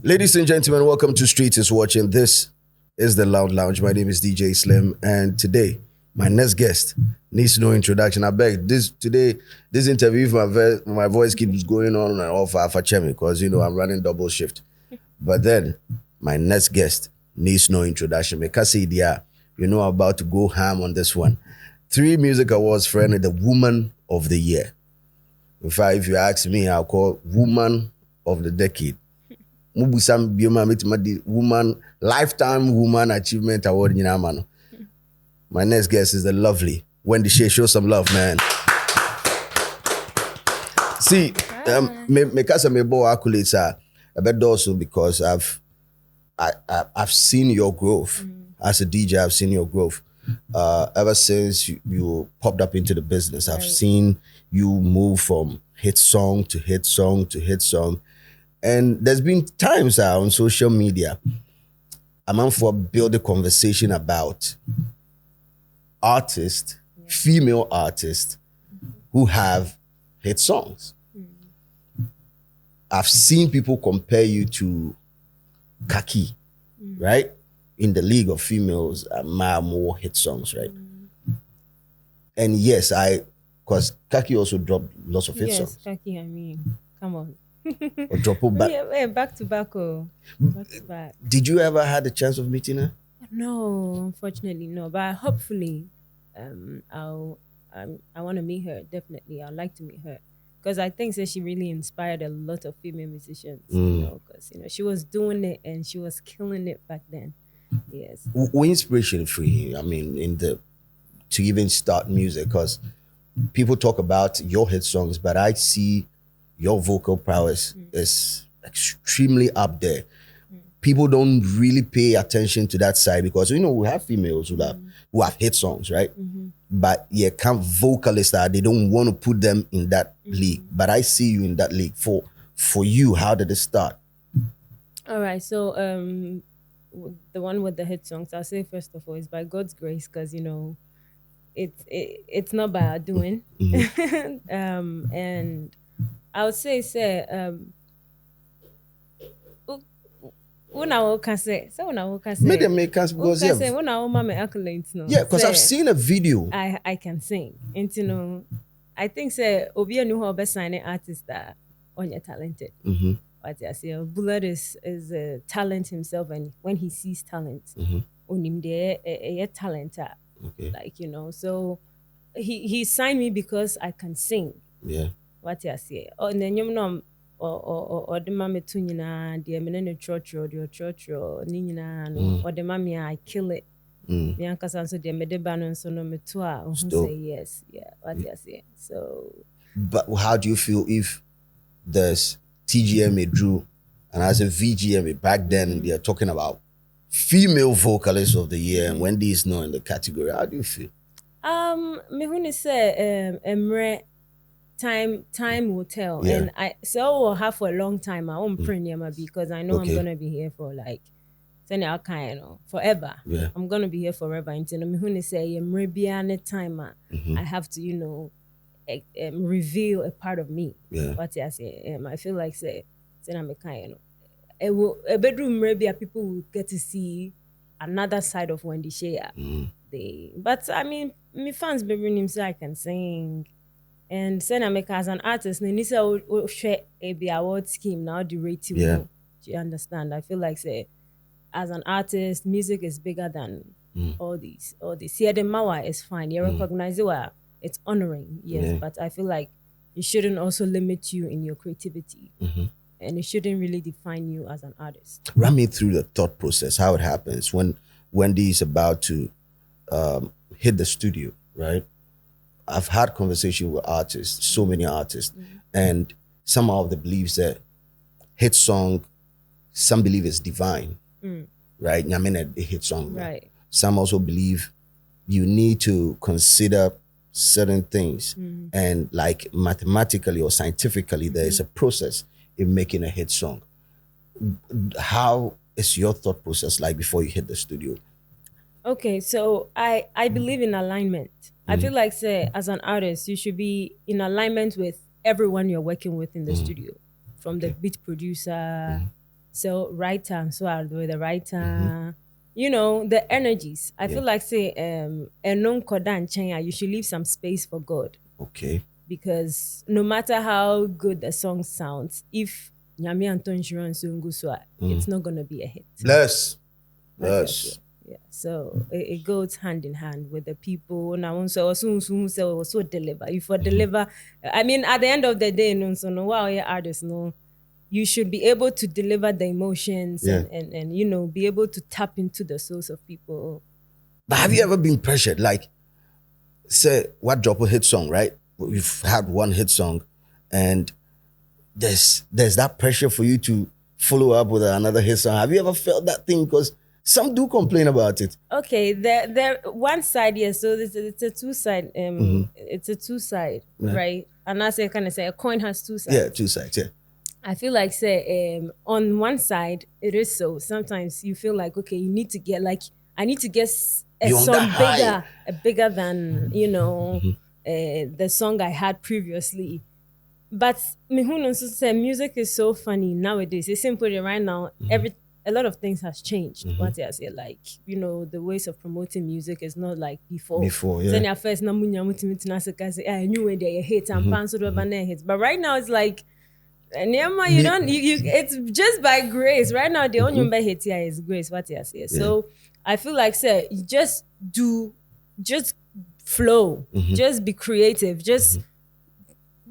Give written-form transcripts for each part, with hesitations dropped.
Ladies and gentlemen, welcome to Street is Watching. This is the Loud Lounge. My name is DJ Slim, and today my next guest needs no introduction. I beg this interview, if my voice keeps going on and off for Chemi, because I'm running double shift. But then my next guest needs no introduction. Because about to go ham on this one. 3 music awards, friend, the Woman of the Year. In fact, if you ask me, I'll call Woman of the Decade. Woman Lifetime Woman Achievement Award. My next guest is the lovely Wendy Shay. Show some love, man. See, because I'm able accolades are a bit also because I've seen your growth as a DJ. I've seen your growth ever since you popped up into the business. I've seen you move from hit song to hit song to hit song. And there's been times on social media, I'm on for build a conversation about artists, female artists who have hit songs. I've seen people compare you to Kaki, right? In the league of females, more hit songs, right? And yes, because Kaki also dropped lots of hit songs. Yes, Kaki, come on. Or drop back. Yeah, back to back. Back to back. Did you ever had the chance of meeting her? No, unfortunately, no. But hopefully, I want to meet her. Definitely, I'd like to meet her because I think that she really inspired a lot of female musicians. Because she was doing it and she was killing it back then. Yes. What inspiration for you? I mean, to even start music, because people talk about your hit songs, but I see your vocal prowess is extremely up there. People don't really pay attention to that side because we have females who have hit songs, right? But vocalists they don't want to put them in that league. But I see you in that league. For you, how did it start? All right, so the one with the hit songs, I'll say first of all, is by God's grace, because it's not by our doing. And I would say when I can say Make them make us because when I my accolades no. Yeah, because I've seen a video. I can sing. And I think say Obi knew how best sign artist that on your talented. What I say, Bullet is a talent himself, and when he sees talent, on him there a talent. Like so he signed me because I can sing. Yeah. What I say. Oh, and then or the mama to the minute church or nina or the mammy I kill it. The uncles answer the medeban so no me twa say yes. Yeah, what I say. So but how do you feel if there's TGMA Drew and as a VGMA back then they're talking about female vocalist of the year and Wendy is not in the category? How do you feel? Me when say Emre time will tell. And I will have for a long time I won't print because I know I'm gonna be here for like forever. Yeah. I'm gonna be here forever until me when say time I have to reveal a part of me. Yeah. What I say I feel like say I'm a kind a bedroom maybe people will get to see another side of Wendy Shay. But I mean my fans bring him say I can sing. And then I make as an artist, Nisa will share a award scheme now the rate you know. Do you understand? I feel like say as an artist, music is bigger than all these. Yeah, the Mawa is fine. You recognize it well. It's honoring, yes. But I feel like it shouldn't also limit you in your creativity. And it shouldn't really define you as an artist. Run me through the thought process, how it happens when Wendy is about to hit the studio, right? I've had conversation with artists, so many artists, and some of the beliefs that hit song, some believe it's divine, right? I mean, a hit song, right? Some also believe you need to consider certain things, and like mathematically or scientifically, there is a process in making a hit song. How is your thought process like before you hit the studio? Okay, so I believe in alignment. I feel like, say, as an artist, you should be in alignment with everyone you're working with in the studio, from the beat producer So writer and so are with the writer. You know, the energies. I feel like say non kodan chenya, you should leave some space for God. Okay. Because no matter how good the song sounds, if Nyame Anton insurance it's not gonna be a hit. Bless. Yeah. So it goes hand in hand with the people. Now also deliver. If you deliver, I mean, at the end of the day, artists, you should be able to deliver the emotions and you know, be able to tap into the souls of people. But have you ever been pressured? Like, say, what drop a hit song, right? We've had one hit song, and there's that pressure for you to follow up with another hit song. Have you ever felt that thing? Because some do complain about it. Okay, there one side, yes. So it's a two-side. It's a two-side, right? And as I kind of say, a coin has two sides. Yeah, two sides. Yeah. I feel like say on one side it is so. Sometimes you feel like okay, you need to get like I need to get a song bigger than you know the song I had previously. But music is so funny nowadays. It's simple right now. A lot of things has changed. What I say, like you know, the ways of promoting music is not like before. Before, yeah. Then your first I knew when they hit and hits. But right now it's like, Nyama, you don't. You. It's just by grace. Right now the only hit here is grace. What I say. So I feel like say you just flow. Just be creative. Just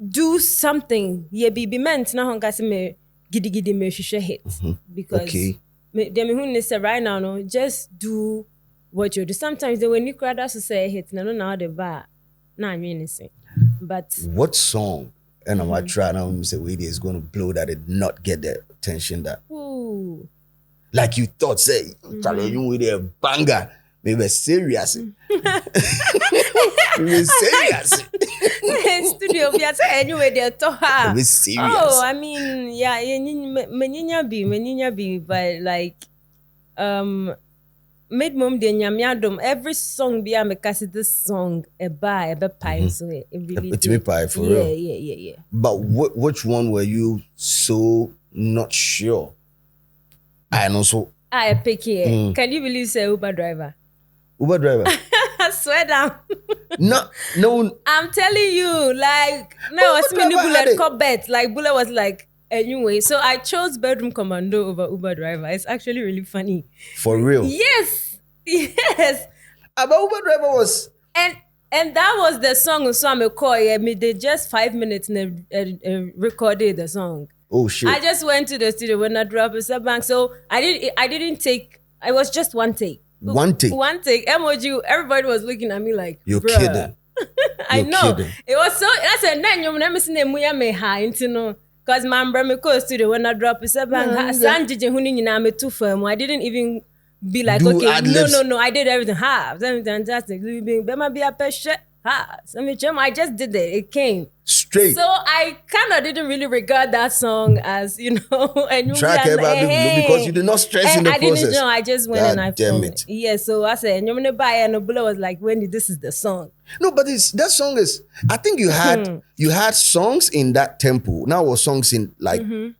do something. Yeah, be meant na honga se me gidi me hit because them say right now no just do what you do. Sometimes when you crowd us say hit na no now the bar na anything. But what song and I'm gonna try now say wait is going to blow that it not get the attention that like you thought say you with a banger maybe serious maybe serious studio anyway they're maybe serious. I mean yeah meninya be but like made mom de nyamiadom every song be am kasi this song e pie so it really it pie for real. Yeah. But which one were you so not sure? I know so I pick here. Can you believe say Uber driver? I swear down. No. I'm telling you, like no, it's mini bullet cop bet. Like bullet was like anyway. So I chose Bedroom Commando over Uber driver. It's actually really funny. For real? Yes. About Uber driver was and that was the song. So I'm a call. Yeah, me did just 5 minutes and recorded the song. Oh shit! I just went to the studio when I dropped a bank. So I didn't take. It was just one take. One take. Emoji. Everybody was looking at me like, you're bruh. kidding. I know. Kidding. It was so. I said, "Then you never seen them. We are me high, you know." Cause my brother go studio when I drop a bank. Sanjay huni na me too firm. I didn't even be like, okay, no. I did everything. Fantastic. Be a patient. I just did it. It came straight. So I kind of didn't really regard that song as, you know, a new track because you did not stress in the process. I didn't know. I just went and I filmed it. Yeah, so I said, you're gonna buy and Obula was like, Wendy, this is the song. No, but that song is. I think you had songs in that tempo. Now was songs in like 2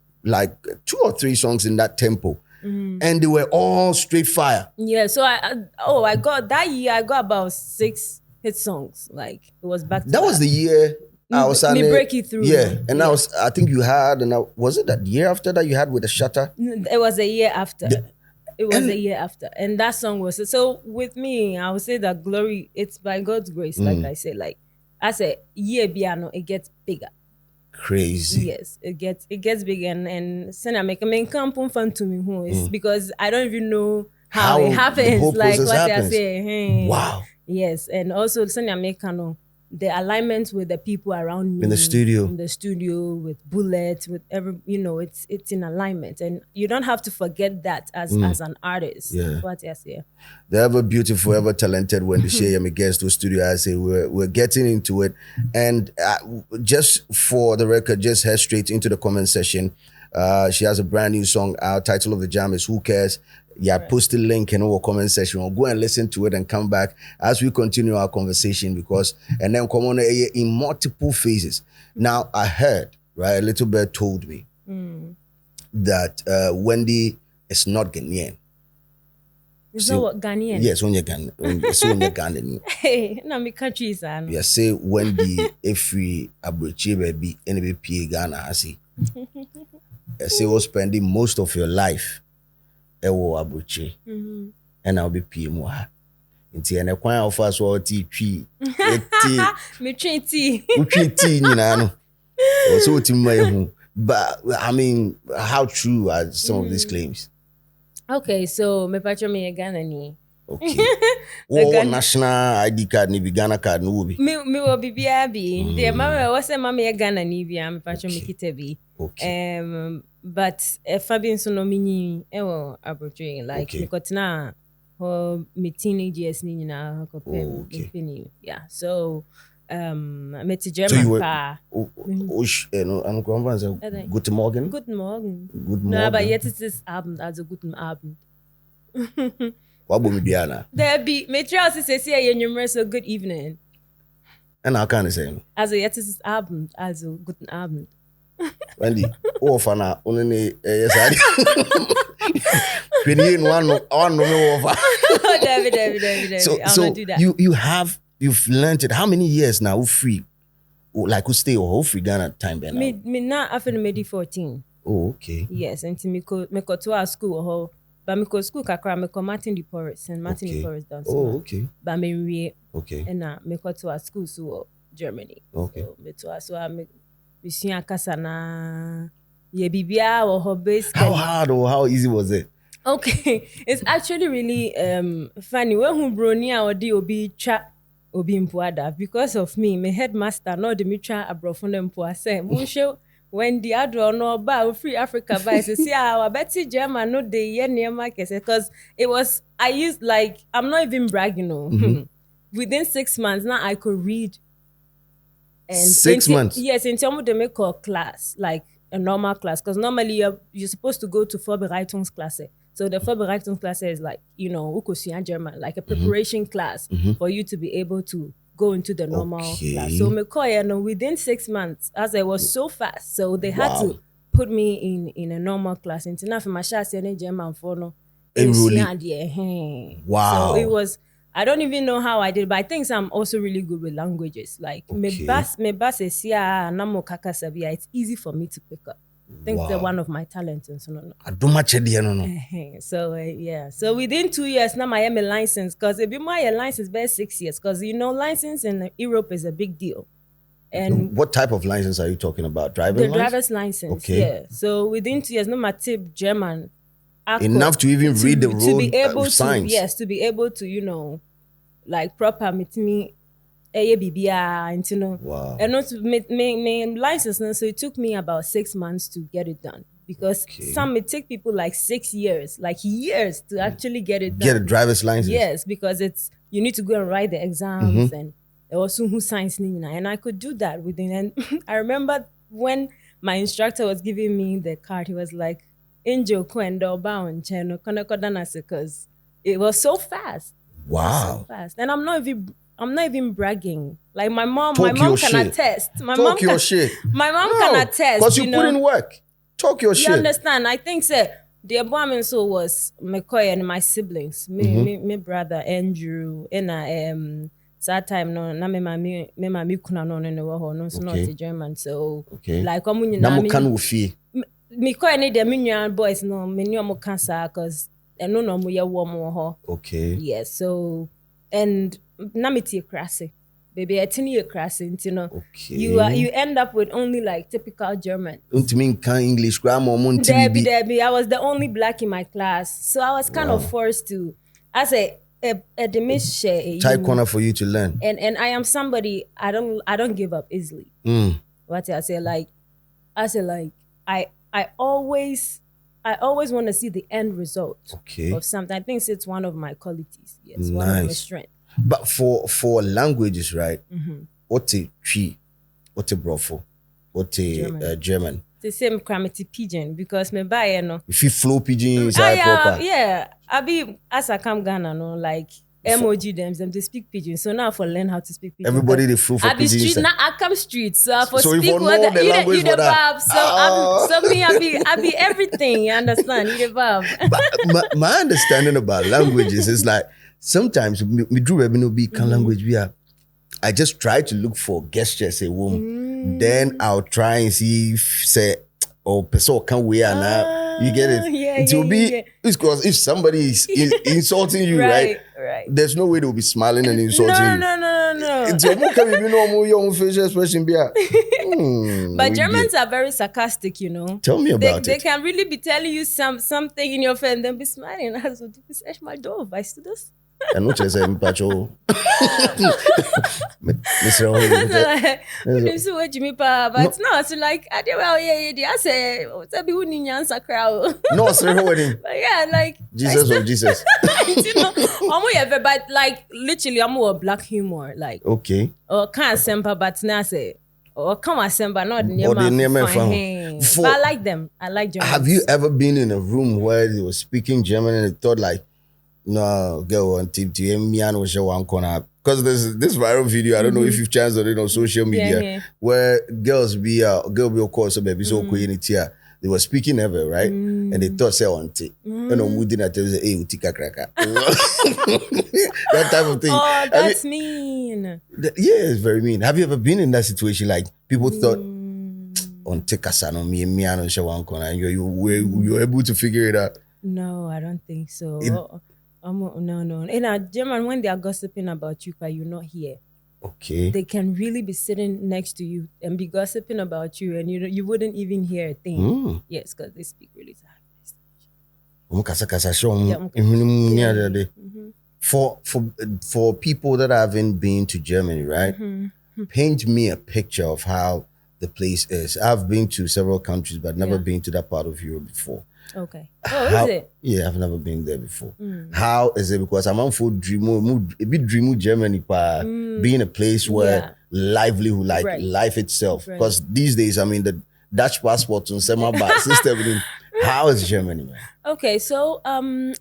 or 3 songs in that tempo. And they were all straight fire. Yeah, so I got that year. I got about 6 hit songs. Like it was back to that was the year I was me break it through. Yeah, and I think you had, was it that year after that you had with the Shutter? It was a year after. A year after, and that song was so. With me, I would say that glory. It's by God's grace, like I say. Like I said, year piano, it gets bigger. Crazy. Yes, it gets bigger, and I make fun to me who is because I don't even know how it happens. Like what they say. Hey. Wow. Yes, and also the alignment with the people around me in the studio, with bullets, with every it's in alignment, and you don't have to forget that as an artist. Yeah, what I say. The ever beautiful, ever talented Wendy Shay, my guest to studio. I say we're getting into it, and just for the record, just head straight into the comment section. She has a brand new song out. Title of the jam is "Who Cares." Yeah, right. Post the link in our comment section. We'll go and listen to it and come back as we continue our conversation and then come on in multiple phases. Now, I heard, right, a little bit told me that Wendy is not Ghanaian. Is that what Ghanaian? Yes, when you're Ghanaian. Hey, no, my country is You say Wendy if we abrochi baby any be Ghana I see. You say we're spending most of your life ewo abrochi. And I'll be PM ha. Inti ene kwan ofa so ti twi eti me trendy. Utwi nyina no. So ti mai but I mean how true are some of these claims? Okay, so me patcho me Ghana ni. Okay. What national ID card ni be Ghana card no be? Me will be BRB. The mama was a mama Ghana ni bi am patcho me kitebi. Okay. But Fabian so no mini ewo abrochi like me kotina me teenage years ni nyina ko pem peni. Yeah. So me to German pa. I'm going to Guten Morgen. Guten Morgen. Guten Morgen. No, aber jetzt ist es Abend, also guten Abend. What will be Anna? There be me try to say you so good evening. And how can I say? Also jetzt ist es Abend, also guten Abend. Wendy, fana only yes I. When one no over. David. So do that. You've learned it. How many years now? Who free? Like who stay or who free Ghana time then? Me now after me 14. Oh, okay. Yes, and me go to our school but me go school kakra me go Martin de Porres and Martin de Porres dance. Oh, okay. But me we okay. And me go to our school so Germany. Okay. So me to us so me sua kasa na ye bibia or base. How hard or how easy was it? Okay, it's actually really funny when who bronia or di obi cha obi mpuada because of me my headmaster no Dimitra abrofone mpua say musho when the adro no ba free Africa by say our Betty German no dey ye niema kese because it was I used like I'm not even bragging no. Within 6 months now I could read. And 6 months? Yes, in terms of the make a class, like a normal class. Because normally you're supposed to go to Vorbereitungsklasse. So the Vorbereitungsklasse is like, Ukusian German, like a preparation class for you to be able to go into the normal class. So within 6 months, as I was so fast, so they had to put me in a normal class. And enough my German for no. Wow. So it was. I don't even know how I did, but I think I'm also really good with languages. Like me bas namo kakasabia. It's easy for me to pick up. I think they're one of my talents and so on. So yeah. So within 2 years now I am a license because if you my license by 6 years because license in Europe is a big deal. And what type of license are you talking about? Driver's license. Okay. Yeah. So within 2 years now my tip German. Enough to even read the road to be able signs. Yes, to be able to like proper meet me and wow. And not me license so it took me about 6 months to get it done because some it take people like 6 years to actually get it done. Get a driver's license. Yes, because you need to go and write the exams and also who signs and I could do that within. And I remember when my instructor was giving me the card, he was like, Angel Kwendo bound channel because it was so fast. Wow. So fast. And I'm not even bragging. Like my mom can attest. My mom can attest. Because you put in work. Talk your shit. You understand? I think the bombing so was McCoy and my siblings. Me brother Andrew and that time no na me mami kuna no not German. So like me call any the boys no me new cancer because no mo ye warm okay. Yes, so and na me tie crassy. Baby etini crassy, okay. You end up with only like typical German. English grammar Debbie, I was the only black in my class. So I was kind of forced to as a tight corner for you to learn. And I am somebody I don't give up easily. What I say like I always want to see the end result of something. I think it's one of my qualities. Yes, one of my strengths. But for languages, right? What a tree, what a brofo, what a German. The same grammatic pidgin because me buy if you flow pidgin is proper. Yeah. I be as I come Ghana, no, like emoji them they speak pidgin. So now for learn how to speak pidgin. Everybody they flew for I be pidgin. street now. I come street. So I for So speak you know what the language you the for that. verb. So me I be everything. You understand? You the verb. But my understanding about languages is like sometimes me do be can language we are. I just try to look for gestures a woman. Then I'll try and see if say person can we are now. You get it? It will be because if somebody is insulting you, right? There's no way they'll be smiling and insulting you. No. It's your can be your own facial expression be. But Germans are very sarcastic, you know. Tell me about it. They can really be telling you something in your face and then be smiling. I so this is my door. Weißt du das? And what is Mpacho? Mr. But no, it's like I do well, I say, who need answer crowd. No, sir, wedding. But yeah, like Jesus of Jesus. You know, but like literally, I'm more black humor, like okay. Or can't semper, but now say. Or come on, semper, not near my But I like them. I like Germans. Have you ever been in a room where they were speaking German and they thought like, no, go on TV, because there's this viral video, I don't know if you've chanced on it on social media, where girl be of course, so baby, so they were speaking ever, right? And they thought say on tea. You know, we didn't tell you, hey, utika kraka. That type of thing. Oh, that's mean. Yeah, it's very mean. Have you ever been in that situation? Like people thought on tekasano me and shawankona, and you're able to figure it out. No, I don't think so. No. In German, when they are gossiping about you, you're not here. Okay. They can really be sitting next to you and be gossiping about you, and you wouldn't even hear a thing. Yes, because they speak really fast. For people that haven't been to Germany, right? Paint me a picture of how the place is. I've been to several countries, but never been to that part of Europe before. Okay. Is it? Yeah, I've never been there before. How is it? Because I'm on for a bit dream Germany being a place where livelihood, like life itself. Because these days, I mean, the Dutch passport and semi-bar system. How is Germany, man? Okay, so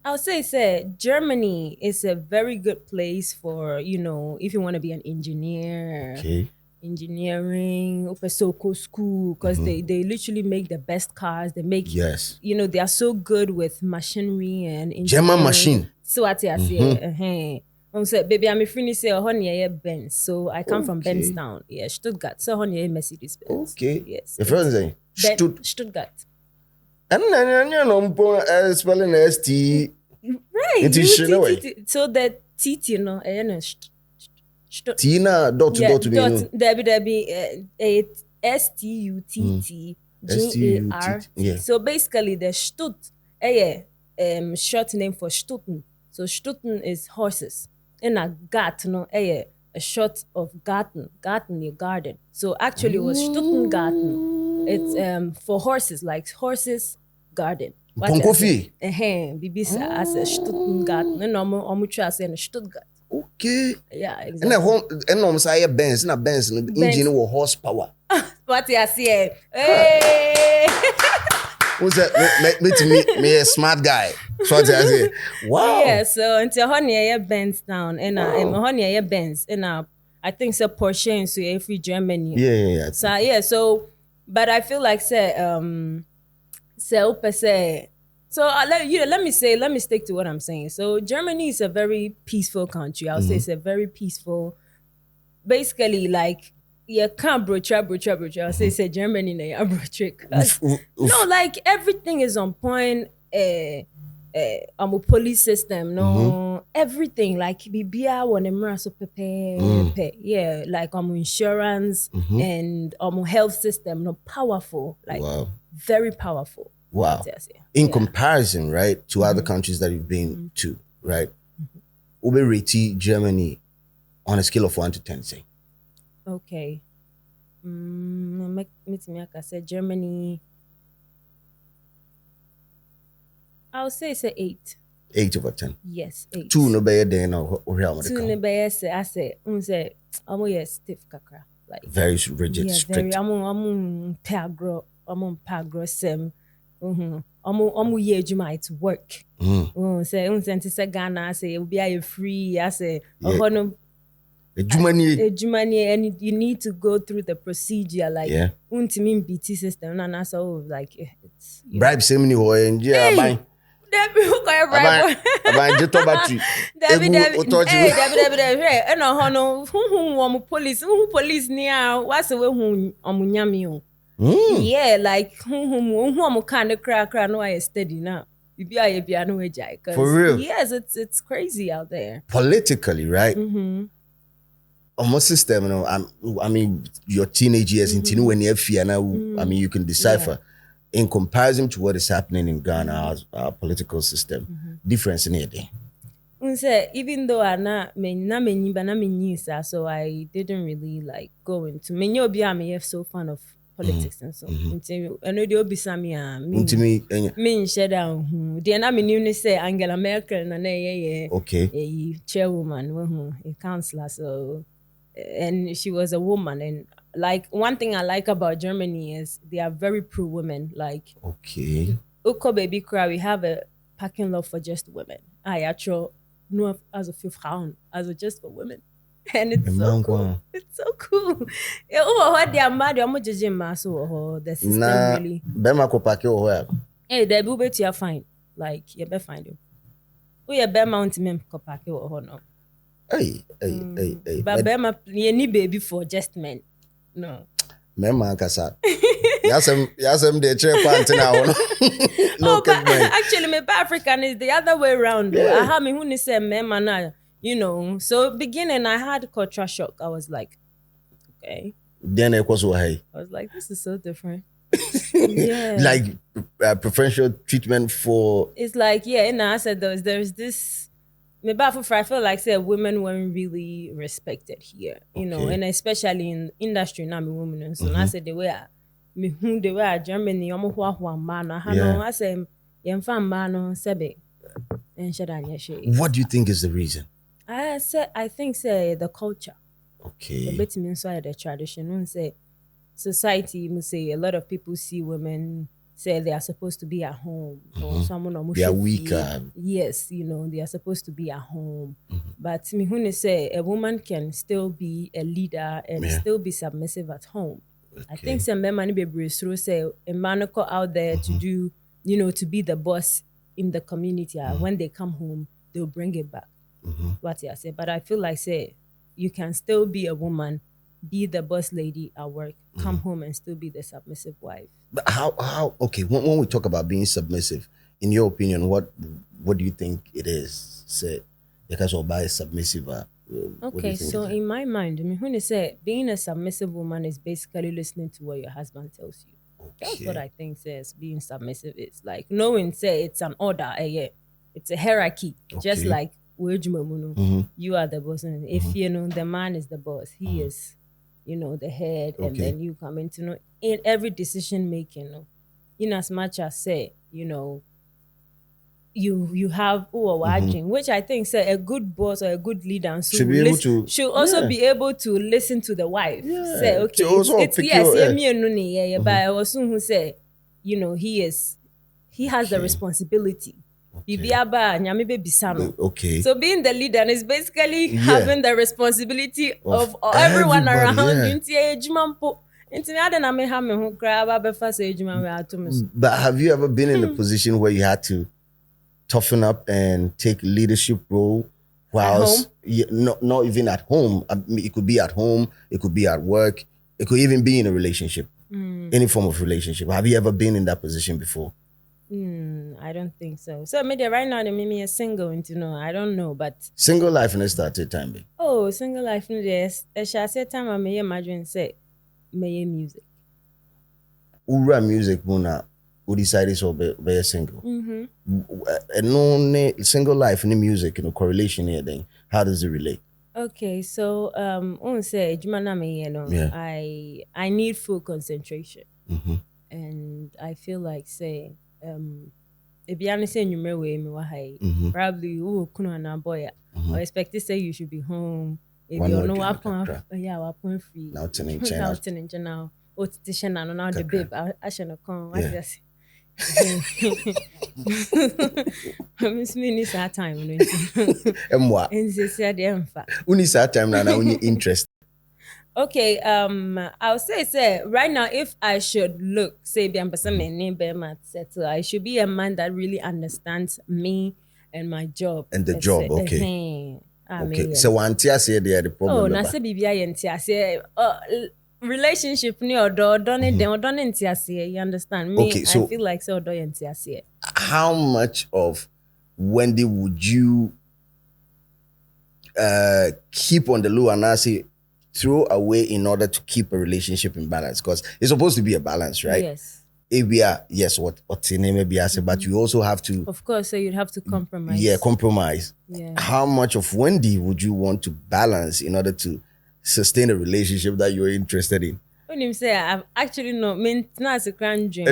I'll say Germany is a very good place for, if you want to be an engineer. Okay. Engineering, Upesoko school, because they literally make the best cars. They make, they are so good with machinery and engineering. German machine. So I say, baby, I'm a friend say, honey, Benz. So I come from Benztown. Yeah, Stuttgart. So honey, Mercedes Benz. Okay. Yes. Your friend say Stuttgart. And then spelling ST. Right. So the TT, Tina dot to me. Debbie STUTT GAR. So basically the Stutt short name for Stutten. So Stutten is horses. And a Garten a short of Garten. Garten your garden. So actually it was Stuttengarten. It's for horses, like horses garden. Ponkofi. Bibisa as a Stuttengarten. And I'm in Stuttgart. Okay. Yeah, exactly. And I'm saying Benz, not Benz, the engine with horsepower. What you say? Hey! What's that? Me a smart guy. So I say, wow. Yeah, so until honey Benz down, and honey Benz, and I think so Porsche and so every Germany. Yeah. So but I feel like So let me stick to what I'm saying. So Germany is a very peaceful country. I'll say it's a very peaceful, basically like you can't broach. I'll say it's a Germany na broach. No, like everything is on point. I'm a police system, everything like BBA one so pepe. Yeah, like insurance and health system, powerful, like very powerful. Wow. In comparison, right, to other countries that you've been to, right? Ube rate Germany on a scale of 1 to 10, say. Okay. I said Germany. I'll say it's an 8. 8 over 10. Yes, 8. 2 no better than or 2 no better. I say, I'm stiff kakra. Like very rigid, strict. Very. I'm pagro sem. omu ye juma it's work. Say Ghana say be a free I say hono Jumani and you need to go through the procedure like untimin BT system and so like it's bribe semini ho enje Debbie who got bribe aban jeto battery Debbie and hono who police near what's the way who omunyami o yeah like who am kind of crack no I steady now for real yes it's crazy out there politically right almost system, you know, I mean, your teenage years, into when you're fear now, I mean, you can decipher in comparison to what is happening in Ghana, our political system, difference in it. Even though I so I didn't really like go into I'm so fan of politics and so. I know the Obisami me shut down. The enemy say Angela Merkel and a chairwoman, a counselor, so. And she was a woman, and like one thing I like about Germany is they are very pro women. Like Uko baby cry, we have a parking lot for just women. I actually know as a fifth round as a just for women, and it's so cool. It's so cool. What they are mad, I'm judging so the system really. Bema ko park you where? Hey, they will bet you fine. Like you better find you. We are better mountain men ko park you or no. Hey. But Bema, you need baby for just men. No. Mema kasa. Yasem de chair pant now. No, but actually, my African is the other way around. I have me who say mema na, you know. So beginning, I had culture shock. I was like, okay. Then it was I was like, this is so different. Yeah. Like preferential treatment for. It's like I said there's this. Maybe I feel like say women weren't really respected here, you know, and especially in industry now, me women and so I said the way Germany, I say what do you think is the reason? I think say the culture. Okay. A bit inside the tradition. Say society must say a lot of people see women say they are supposed to be at home or someone they are weaker. Yes, you know, they are supposed to be at home. But me who say a woman can still be a leader and still be submissive at home. I think some men be say a man go out there to do, you know, to be the boss in the community. When they come home, they'll bring it back. What I say. But I feel like say you can still be a woman, be the boss lady at work, come home and still be the submissive wife. But how okay, when we talk about being submissive, in your opinion, what do you think it is? Say, because of by submissive. Okay, so in my mind, I mean, when you say being a submissive woman is basically listening to what your husband tells you. That's what I think says being submissive is. Like knowing say it's an order, it's a hierarchy, just like you are the boss. And if you know the man is the boss, he is, you know, the head, and then you come into know in every decision making, in as much as say, you know, you have watching, which I think say a good boss or a good leader and so should also be able to listen to the wife. Say okay, it's yes, but also who say, you know, he has the responsibility. Okay. So being the leader is basically having the responsibility of everyone around you. But have you ever been in a position where you had to toughen up and take leadership role whilst not even at home? I mean, it could be at home, it could be at work, it could even be in a relationship, any form of relationship. Have you ever been in that position before? I don't think so. So maybe right now they made me a single, I don't know, but single life in a started time. Single life in this. I shall say time I may imagine say may music. Ura music muna who decided so be single. And no single life in the music, correlation here then. How does it relate? Okay, so say I need full concentration. And I feel like say if you understand you way me probably boy or expect to say you should be home if you know what free now now the babe I shall come Miss me this our time. Emwa. And they said, Uni sa time na uni interest. Okay, I'll say right now, if I should look, say settle, I should be a man that really understands me and my job. And the job, okay. Okay. So one tia say the problem. Oh, na say bibia yentia say relationship ni odo you understand me? Okay, so I feel like so odo yentia. How much of Wendy would you keep on the low and I say throw away in order to keep a relationship in balance? Because it's supposed to be a balance, right? Yes. Yes, what's in maybe I say, but you also have to. Of course, so you'd have to compromise. Yeah, compromise. Yeah. How much of Wendy would you want to balance in order to sustain a relationship that you're interested in? When you say I've actually not meant not a grand dream.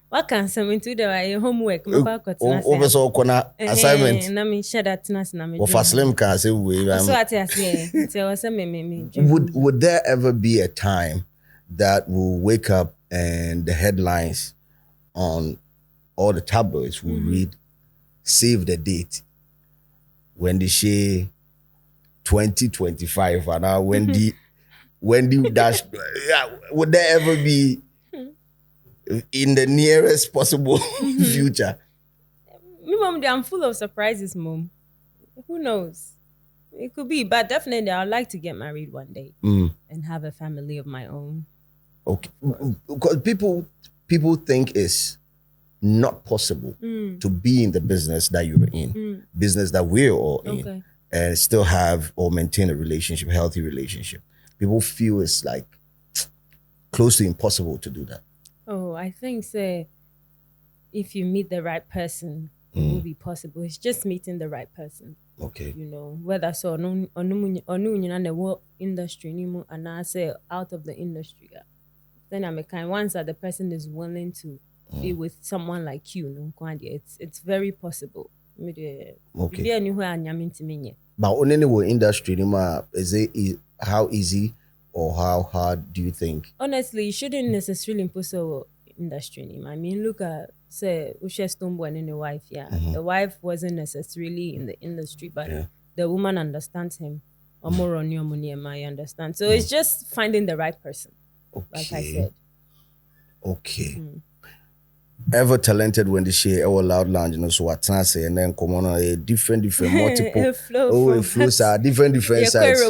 What can someone do the homework? Oversaw corner assignment. Na me share that na me. Or for slim can say we. So I say, me. Would there ever be a time that will wake up and the headlines on all the tabloids will read, save the date, Wendy Shay 2025, and now Wendy dash. Would there ever be in the nearest possible future? Me mom, I'm full of surprises, mom. Who knows? It could be, but definitely I'd like to get married one day and have a family of my own. Okay, because people think it's not possible to be in the business that you're in, business that we're all in, and still have or maintain a relationship, healthy relationship. People feel it's like close to impossible to do that. Oh, I think if you meet the right person, it will be possible. It's just meeting the right person. Okay. You know, whether so no the work industry anymore and I say out of the industry. Then I'm a kind once that the person is willing to be with someone like you, it's very possible. Okay. But on any industry, is it how easy or how hard do you think? Honestly, you shouldn't necessarily impose a industry. I mean, look at say Usha Stonebwoy and the wife. Yeah, the wife wasn't necessarily in the industry, but the woman understands him. Or more on your money, I understand. So it's just finding the right person. Okay. Like I said. Okay. Ever talented Wendy Shay, our loud lounge, so what I say, and then come on a different multiple. It flows are different sides.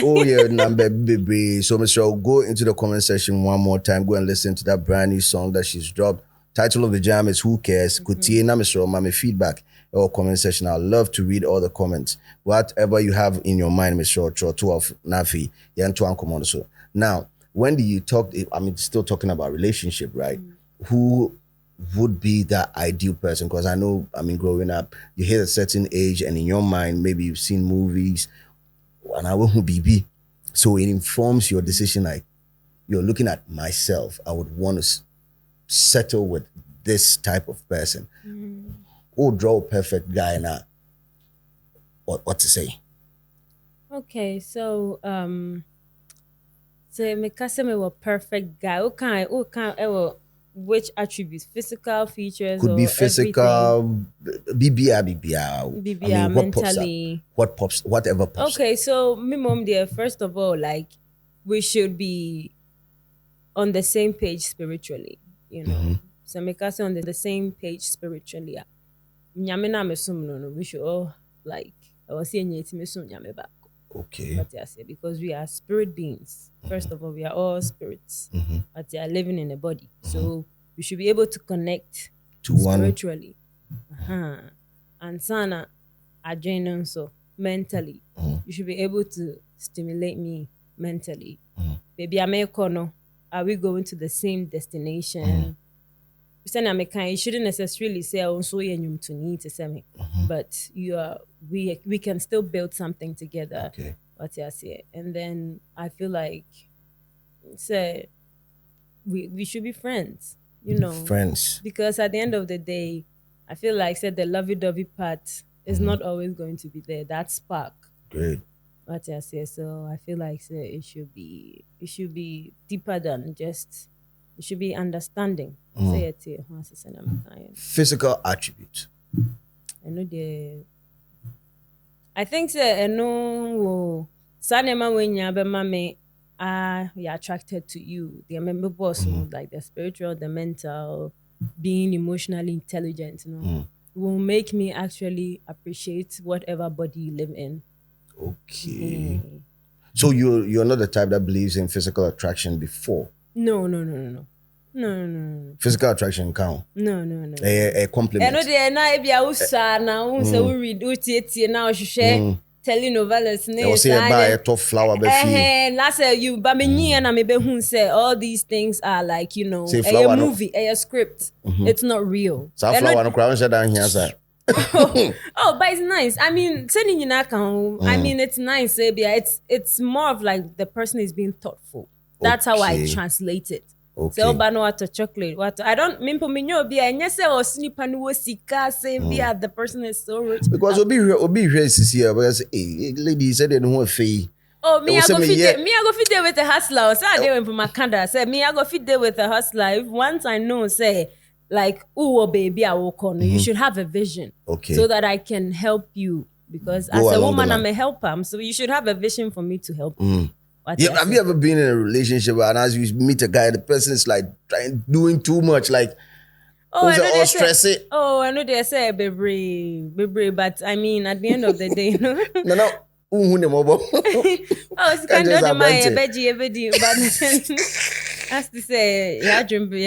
Oh yeah, number baby. So Mr. Go into the comment section one more time. Go and listen to that brand new song that she's dropped. Title of the jam is Who Cares? Kutie na Mr. Mami feedback or comment section. I'd love to read all the comments. Whatever you have in your mind, Mr. Chotu of Nafi, Yantuan Komondo. Now, when do you talk? I mean, still talking about relationship, right? Who would be that ideal person? Because I know, I mean, growing up, you hit a certain age, and in your mind, maybe you've seen movies, and I will be. So it informs your decision. Like you're looking at myself, I would want to settle with this type of person. Or draw a perfect guy now. What to say? Okay, so say me kaseme a perfect guy. Which attributes? Physical features? Could be physical, BBR. I mean, mentally. Whatever pops. Okay, so me mom dear, first of all, like we should be on the same page spiritually, you know. So make us on the same page spiritually. We should all like okay. But I say because we are spirit beings. First of all, we are all spirits, but they are living in a body. So we should be able to connect to spiritually. And sana adrenaline so mentally. You should be able to stimulate me mentally. Baby, are we going to the same destination? You shouldn't necessarily say but we can still build something together. Okay. And then I feel like we should be friends, you know. Friends. Because at the end of the day, I feel like the lovey-dovey part is not always going to be there. That spark. Great. So I feel like it should be deeper than just You should be understanding. Say it here. Physical attributes. I know I think say no sanema when you be mame you're attracted to you. The member boss like the spiritual, the mental, being emotionally intelligent, will make me actually appreciate whatever body you live in. Okay. So you're not the type that believes in physical attraction before? No. Physical attraction count? No. A compliment. I know they na e bia usa na unse we read utie na ohwehwe telenovelas na you say buy a top flower be fee. Na say you ba me na me be hu say all these things are like, a movie, a script. It's not real. So flower no crown down here sir. Oh, but it's nice. I mean, sending you I mean, it's nice. It's more of like the person is being thoughtful. That's how I translate it. Okay. So, but no water chocolate. What I don't mean for me no be. I say or snip and wo sika say be the person is so rich. Because obi here is here because lady said they don't fee. Oh, me I go fit there with a hustler. So I dey for my Canada. Say me I go fit there with a hustler. If once I know say like, oh baby, I will call you. You should have a vision, okay, so that I can help you. Because as a woman, I'm a helper, so you should have a vision for me to help you. Yeah, have you ever been in a relationship and as you meet a guy, the person is like doing too much, like I know they say baby, but I mean at the end of the day, no. It's kind of the my veggie, but as to say, yeah, dream, mommy.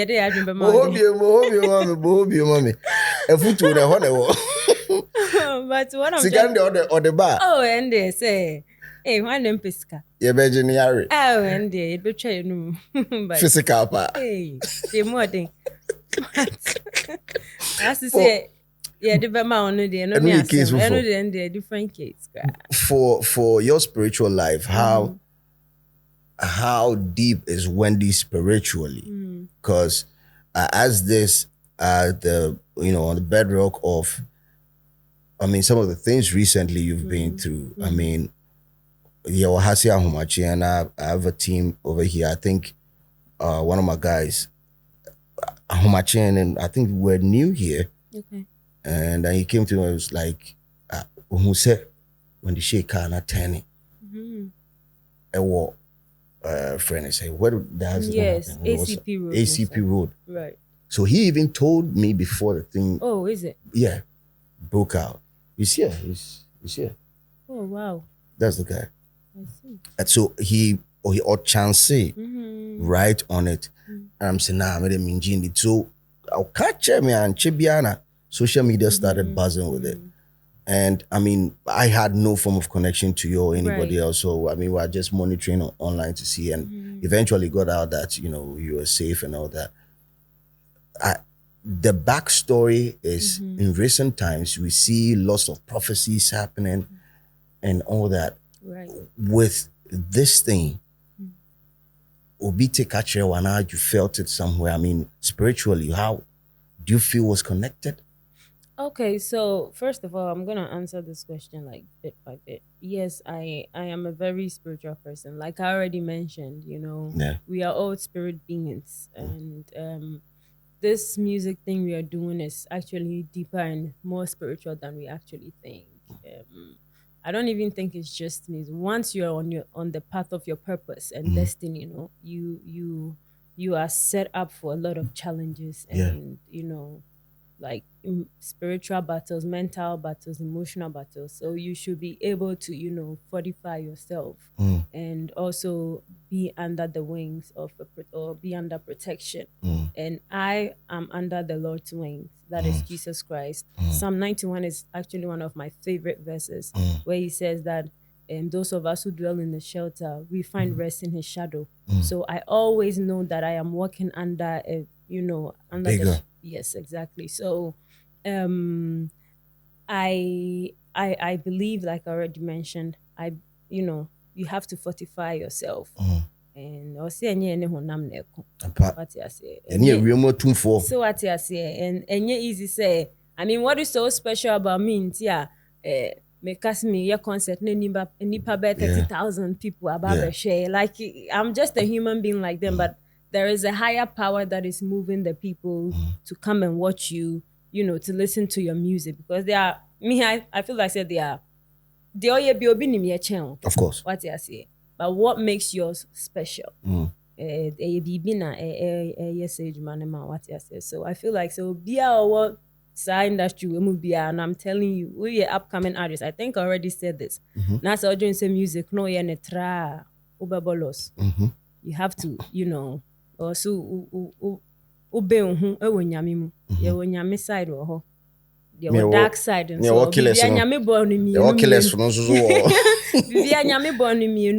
But what I'm saying, or the bar. Oh, and they say, hey, one them pisca. Yeah, Virginia. Oh, and they betray no. Physical part. Hey, the more thing. As to say, yeah, the Bama on the end of the case. I know the different case. For your spiritual life, how deep is Wendy spiritually? Because as this, the on the bedrock of, I mean, some of the things recently you've been through. I mean, Hasia Humachi, and I have a team over here. I think one of my guys, Humachi, and I think we're new here. Okay. And then he came to me and was like, who said, when the Shay can't attend it? Friend, I say, what does yes, ACP Road. ACP Road. Right. So he even told me before the thing. Oh, is it? Yeah. Broke out. He's here. He's here. Oh, wow. That's the guy. I see. And so he or chance right on it. And I'm saying, nah, I didn't mean it. So I'll catch me and Chibiana. Social media started buzzing with it. And I mean, I had no form of connection to you or anybody else. So I mean, we were just monitoring online to see, and eventually got out that, you were safe and all that. The backstory is in recent times, we see lots of prophecies happening and all that. Right. With this thing, Obi Tekachre, you felt it somewhere. I mean, spiritually, how do you feel was connected? Okay, so first of all, I'm gonna answer this question like bit by bit. Yes, I am a very spiritual person. Like I already mentioned, we are all spirit beings, and this music thing we are doing is actually deeper and more spiritual than we actually think. I don't even think it's just music. Once you're on the path of your purpose and destiny, you are set up for a lot of challenges and like spiritual battles, mental battles, emotional battles. So you should be able to, fortify yourself and also be under the wings of or be under protection. And I am under the Lord's wings. That is Jesus Christ. Psalm 91 is actually one of my favorite verses where he says that those of us who dwell in the shelter, we find rest in his shadow. So I always know that I am walking under under bigger. Yes, exactly. So I believe, like I already mentioned, you have to fortify yourself. And also what I say. So what I say, and easy say. I mean, what is so special about me? Because me your concert nipa 30,000 people about the share. Like I'm just a human being like them, but there is a higher power that is moving the people to come and watch you, to listen to your music, because they are I feel like I said they are all be obi nim ye chen. Of course. What you say. But what makes yours special? So I feel like so be or what side industry we move be, and I'm telling you, we are upcoming artists. I think I already said this. Now so doing some music, no ye netra uberbolos. You have to, also ube unhu ewo nyame mu. Ye wo nyame side wo ho. Your dark side and so nyame born me. Your killers for nso so. Bibia nyame born me.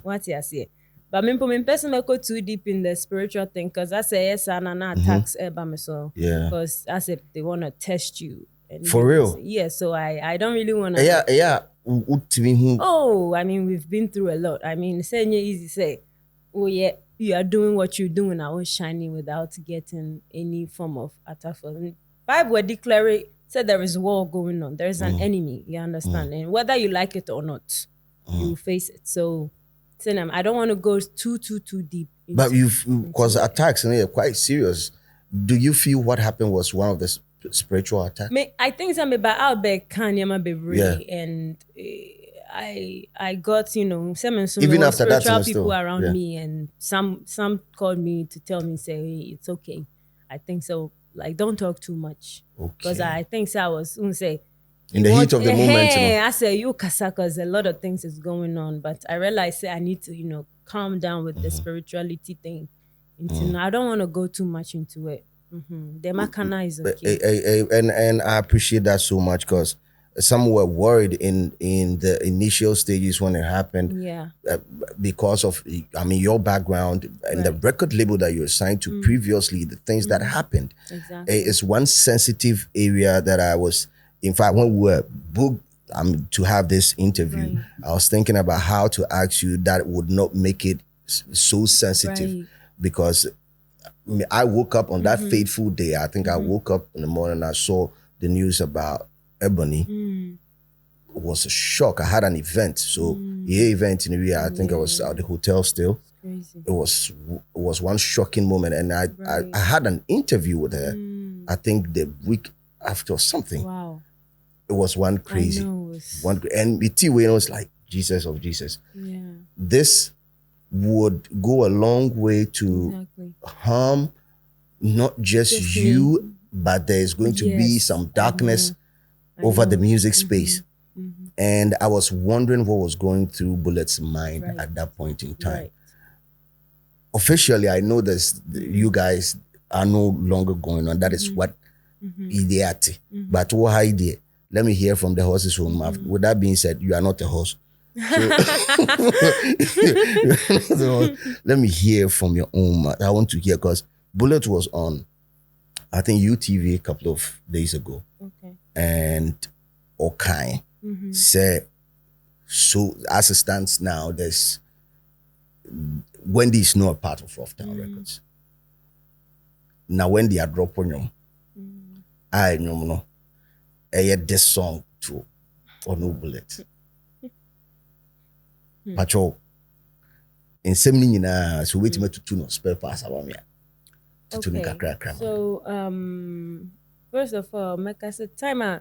What you say? But me person go too deep in the spiritual thing, because I say yes and attacks me so. Because I said they want to test you. For real? Yeah, so I don't really want to. Yeah. Oh, I mean, we've been through a lot. I mean, saying easy say, oh yeah, you are doing what you're doing, I was shining without getting any form of attack. Bible declare said there is war going on. There is an enemy, you understand? And whether you like it or not, you face it. So I don't want to go too deep. But because attacks and they're quite serious. Do you feel what happened was one of the spiritual attacks? I think something about Albert Kanyama Bebre, and I got some even after spiritual that people around me, and some called me to tell me, say, hey, it's okay. I think so. Like, don't talk too much, because I think so. I was say in the heat of the moment. I say you kasa, because a lot of things is going on, but I realized I need to calm down with the spirituality thing. I don't want to go too much into it. The makana is okay. And I appreciate that so much, because some were worried in the initial stages when it happened. Because of your background and the record label that you were signed to previously, the things that happened. Exactly. It's one sensitive area that I was, in fact, when we were booked to have this interview, I was thinking about how to ask you that would not make it so sensitive, because I woke up on that fateful day. I think I woke up in the morning, I saw the news about Ebony. It was a shock. I had an event. So the event in Rio, I think I was at the hotel still. Crazy. It was one shocking moment. And I had an interview with her, I think the week after or something. Wow. It was one crazy. And it was like, Jesus of Jesus. Yeah. This would go a long way to harm not just you, but there's going to be some darkness over the music space. And I was wondering what was going through Bullet's mind at that point in time. Officially, I know that you guys are no longer going on. That is what ideate. But what idea? Let me hear from the horse's own mouth. With that being said, you are not a horse. So, let me hear from your own mouth. I want to hear, because Bullet was on, I think, UTV a couple of days ago. And Okai said, so as it stands now, Wendy is not a part of Rough Town Records. Now Wendy I drop on you. I know this song too, or no Bullet. Patrol. In semi so wait me to no spare pass about me. So first of all, like I said, time I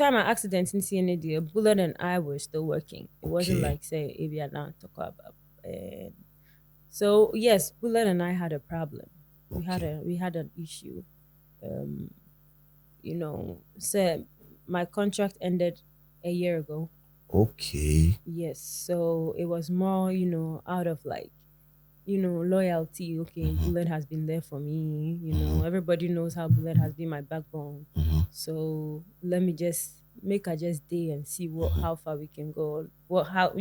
accident in CND, Bullet and I were still working. It wasn't like say if you are not talk about. So yes, Bullet and I had a problem. We had an issue. So my contract ended a year ago. Okay. Yes, so it was more, out of like, loyalty. Okay, Bullet has been there for me. Everybody knows how Bullet has been my backbone. So let me just make her just day and see how far we can go. How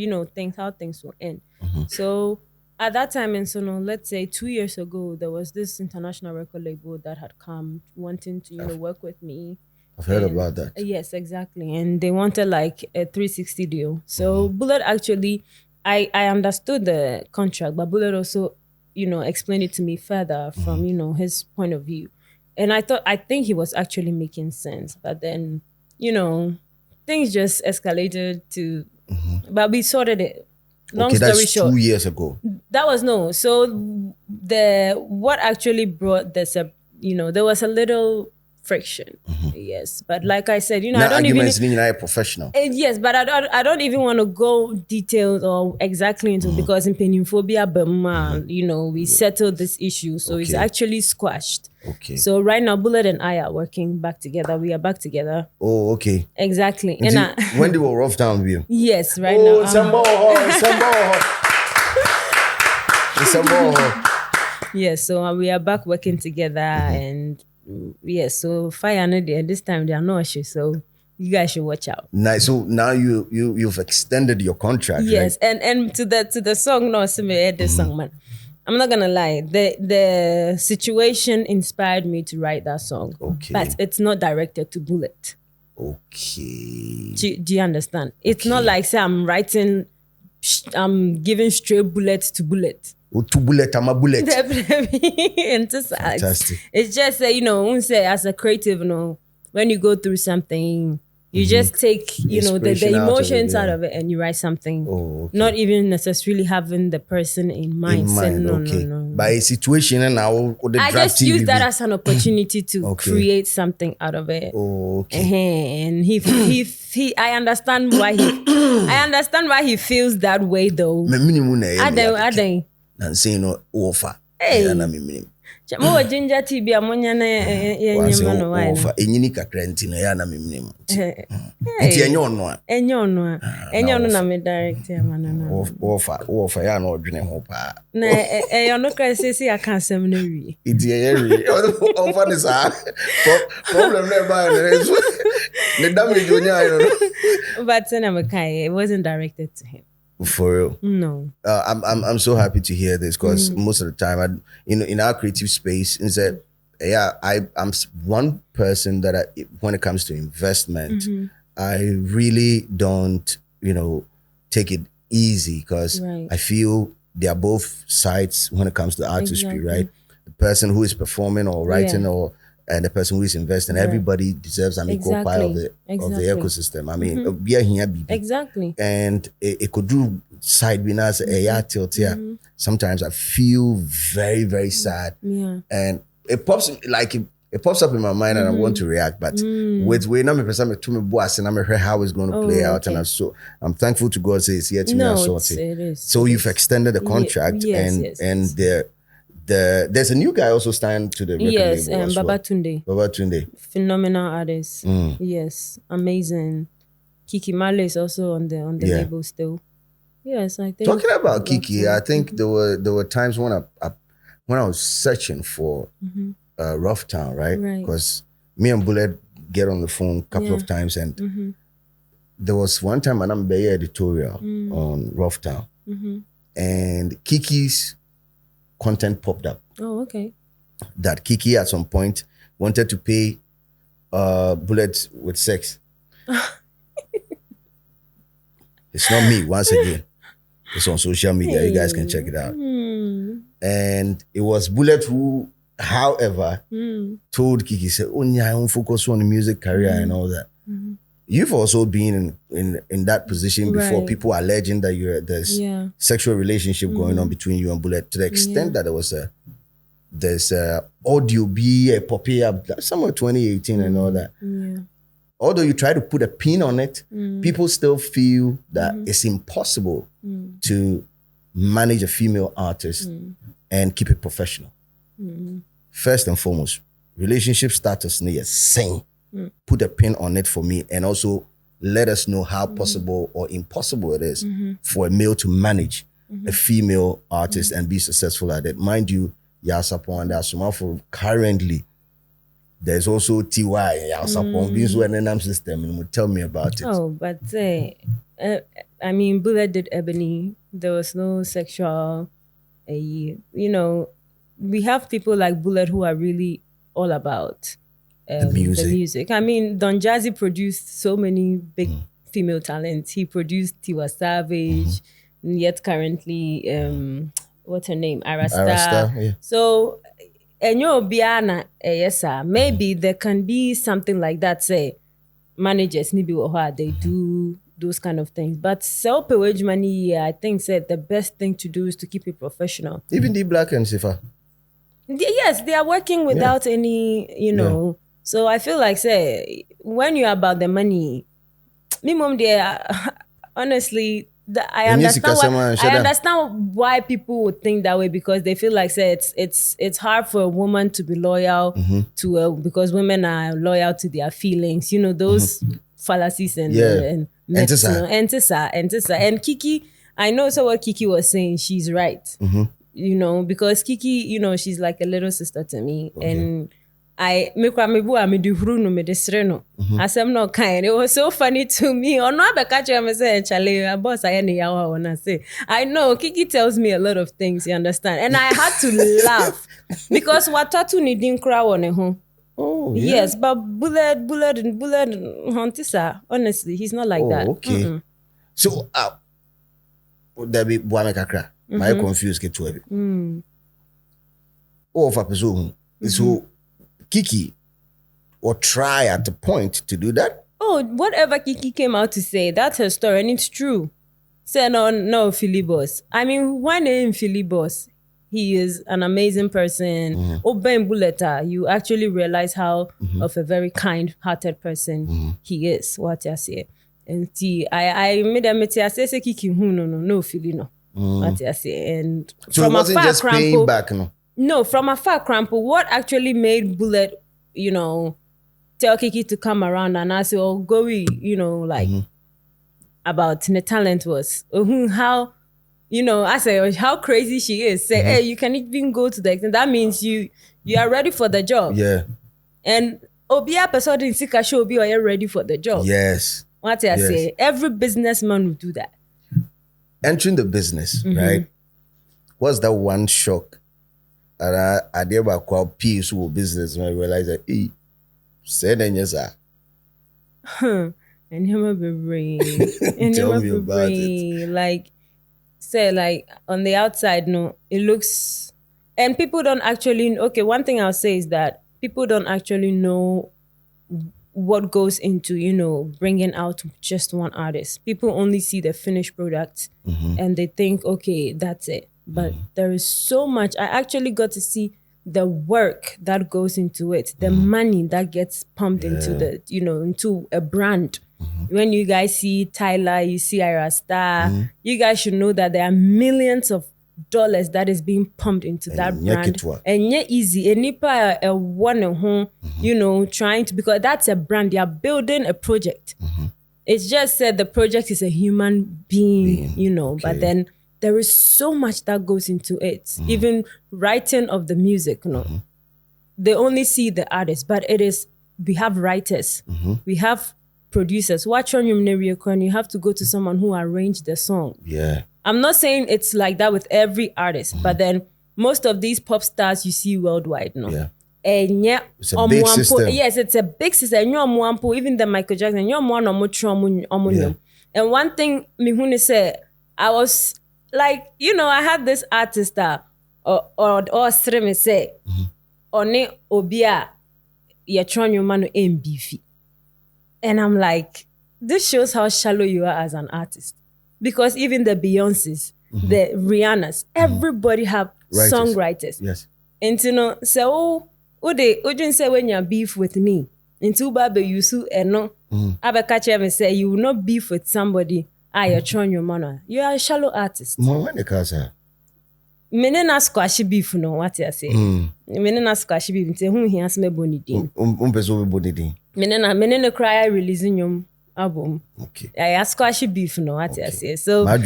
things will end. So at that time, and so let's say 2 years ago, there was this international record label that had come wanting to work with me. I've heard about that. Yes, exactly. And they wanted like a 360 deal. So Bullet actually, I understood the contract, but Bullet also, explained it to me further from, his point of view. And I think he was actually making sense. But then, things just escalated to, but we sorted it. Long story that's short. 2 years ago. That was no. So what actually brought this up, there was a little friction. Yes, but like I said, I don't even professional. Yes, but I don't even want to go detailed or exactly into because in peninphobia, we settled this issue, so it's actually squashed. Okay. So right now, Bullet and I are working back together. We are back together. Oh, okay. Exactly. When they were rough down with you? Yes, right now. Yes, so we are back working together and. Yes, so fire this time they are no issue, so you guys should watch out. Nice. So now you've extended your contract. Yes, right? and to the song, no, this song, man. I'm not gonna lie. The situation inspired me to write that song. Okay. But it's not directed to Bullet. Okay. Do you understand? It's not like say I'm giving straight bullets to Bullet. To Bullet, I'm a bullet. Fantastic. It's just say as a creative, when you go through something, you just take the emotions out of it and you write something. Oh, okay. Not even necessarily having the person in mind. No. By a situation and now I just use that as an opportunity to create something out of it. Oh, okay. And I understand why he feels that way though. I don't. And saying no offer. Hey. Mo ginger tea be amonya na no offer. Enyini kakrenti na ya na mimnim. Enti enyo no na me direct ya mana. Offer ya no odwene ho pa. Na no crisis aka asem na wi. Enti wi. Offer ni sa. Problem na ba na. The damage onya But it wasn't directed to him. For real? No. I'm so happy to hear this because most of the time, in our creative space, I'm one person that when it comes to investment, I really don't, take it easy because I feel they are both sides when it comes to artistry, right? The person who is performing or writing and the person who is investing, everybody deserves an equal part of the ecosystem. I mean, exactly. And it could do side winners sometimes I feel very, very sad. Yeah. And it pops up in my mind and I want to react, but with when I'm how it's going to play out, and I'm thankful to God says yeah to me it is. So you've extended the contract and there's a new guy also signed to the record label. Babatunde. Phenomenal artist. Yes, amazing. Kiki Marley is also on the label still. Yes, I think. Talking about Kiki, I think there were times when I was searching for Rough Town, right? Because me and Bullet get on the phone a couple of times, and there was one time an Ambeya editorial on Rough Town, and Kiki's content popped up. Oh, okay. That Kiki at some point wanted to pay Bullet with sex. It's not me, once again. It's on social media. You guys can check it out. And it was Bullet who, however, told Kiki, said, oh, yeah, I don't focus on the music career and all that. You've also been in that position before. People are alleging that there's sexual relationship going on between you and Bullet, to the extent that there's audio be a poppy up somewhere 2018 and all that. Although you try to put a pin on it, people still feel that it's impossible to manage a female artist and keep it professional. First and foremost, relationship status needs same. Put a pin on it for me, and also let us know how possible or impossible it is for a male to manage a female artist and be successful at it. Mind you, Yasapon and Asumafo currently, there's also TY, Yasapon, Bizu and NM system, and tell me about it. Oh, but I mean, Bullet did Ebony. There was no sexual, we have people like Bullet who are really all about the music. I mean, Don Jazzy produced so many big female talents. He produced Tiwa Savage, yet currently, what's her name? Arasta. So, and Biana, yes, sir. Maybe there can be something like that, say, managers, maybe they do those kind of things. But self-pay wage money, I think said the best thing to do is to keep it professional. Even the Black and Sifa. Yes, they are working without any, you know. So I feel like, say, when you're about the money, me mom there, honestly, I understand why people would think that way, because they feel like, say, it's hard for a woman to be loyal to because women are loyal to their feelings, you know, those fallacies and myths, you know, and Kiki, I know. So what Kiki was saying, she's right, you know, because Kiki, you know, she's like a little sister to me, and I me do huru me desreno. As I'm not kind. It was so funny to me. Or not catch me say Charlie, boss I any yawa when I say. I know Kiki tells me a lot of things, you understand? And I had to laugh because what tattoo needing crowd on a home. Oh yes, but bullet Huntisa, honestly, he's not like that. Okay. So there be Buame Kakra. My confused get to it. Oh, for person. So Kiki or try at the point to do that? Oh, whatever Kiki came out to say, that's her story, and it's true. Say no, Philly boss. I mean, why name Philly boss? He is an amazing person. Ben Buleta, you actually realize how of a very kind-hearted person he is. What I say, and see, I made a mistake. I say Kiki, no, Philly no. What I say, and so from it wasn't just paying back, no. No, from afar, Crampo, what actually made Bullet, you know, tell Kiki to come around and ask, oh, Goey, you know, like, about the talent was, how, you know, I say, how crazy she is. Say, hey, you can even go to the extent. That means you are ready for the job. Yeah. And Obia person in Sika show be are ready for the job. Yes. What I say, every businessman will do that. Entering the business, right? What's that one shock? And I did about called peace who business when I realized that said and yes, and him be brain. Tell me about it. Like say, like on the outside, no, it looks, and people don't actually. Okay, one thing I'll say is that people don't actually know what goes into, you know, bringing out just one artist. People only see the finished product and they think, okay, that's it. But there is so much. I actually got to see the work that goes into it, the money that gets pumped into the, you know, into a brand. When you guys see Tyler, you see Ira Star, you guys should know that there are millions of dollars that is being pumped into that brand. And yeah, easy. And nipa a one home, you know, trying to, because that's a brand. They are building a project. It's just said the project is a human being, you know, but then there is so much that goes into it. Even writing of the music, you know. They only see the artist, but it is, we have writers, we have producers. Watch on your you have to go to someone who arranged the song. Yeah. I'm not saying it's like that with every artist, but then most of these pop stars you see worldwide, no? Yeah. And yeah, it's a big system. Yes, it's a big system. Even the Michael Jackson, and one thing Mihuni said, I was like, you know, I had this artist that or stream say one obia yetron manu MBF. And I'm like, this shows how shallow you are as an artist. Because even the Beyoncés, the Rihannas, everybody have songwriters. Yes. And you know, so they didn't say when you're beef with me. Into Babe Yusu and no Abakache me say you will not beef with somebody. You're trying your manner. You are a shallow artist. When the casa. Menena squashy beef, no, what I say. Menena squashy beef, say whom he has me bony din. Menena cry releasing your album. Okay. I ask squashy beef, no, what I say. So and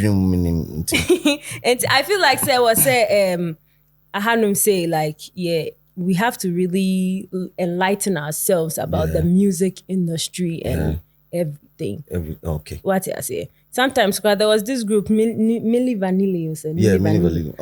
I feel like I had him say like, yeah, we have to really enlighten ourselves about the music industry and everything. Okay. What I say. Sometimes there was this group, Milli Vanilli, you said. Yeah, Milli Vanilli.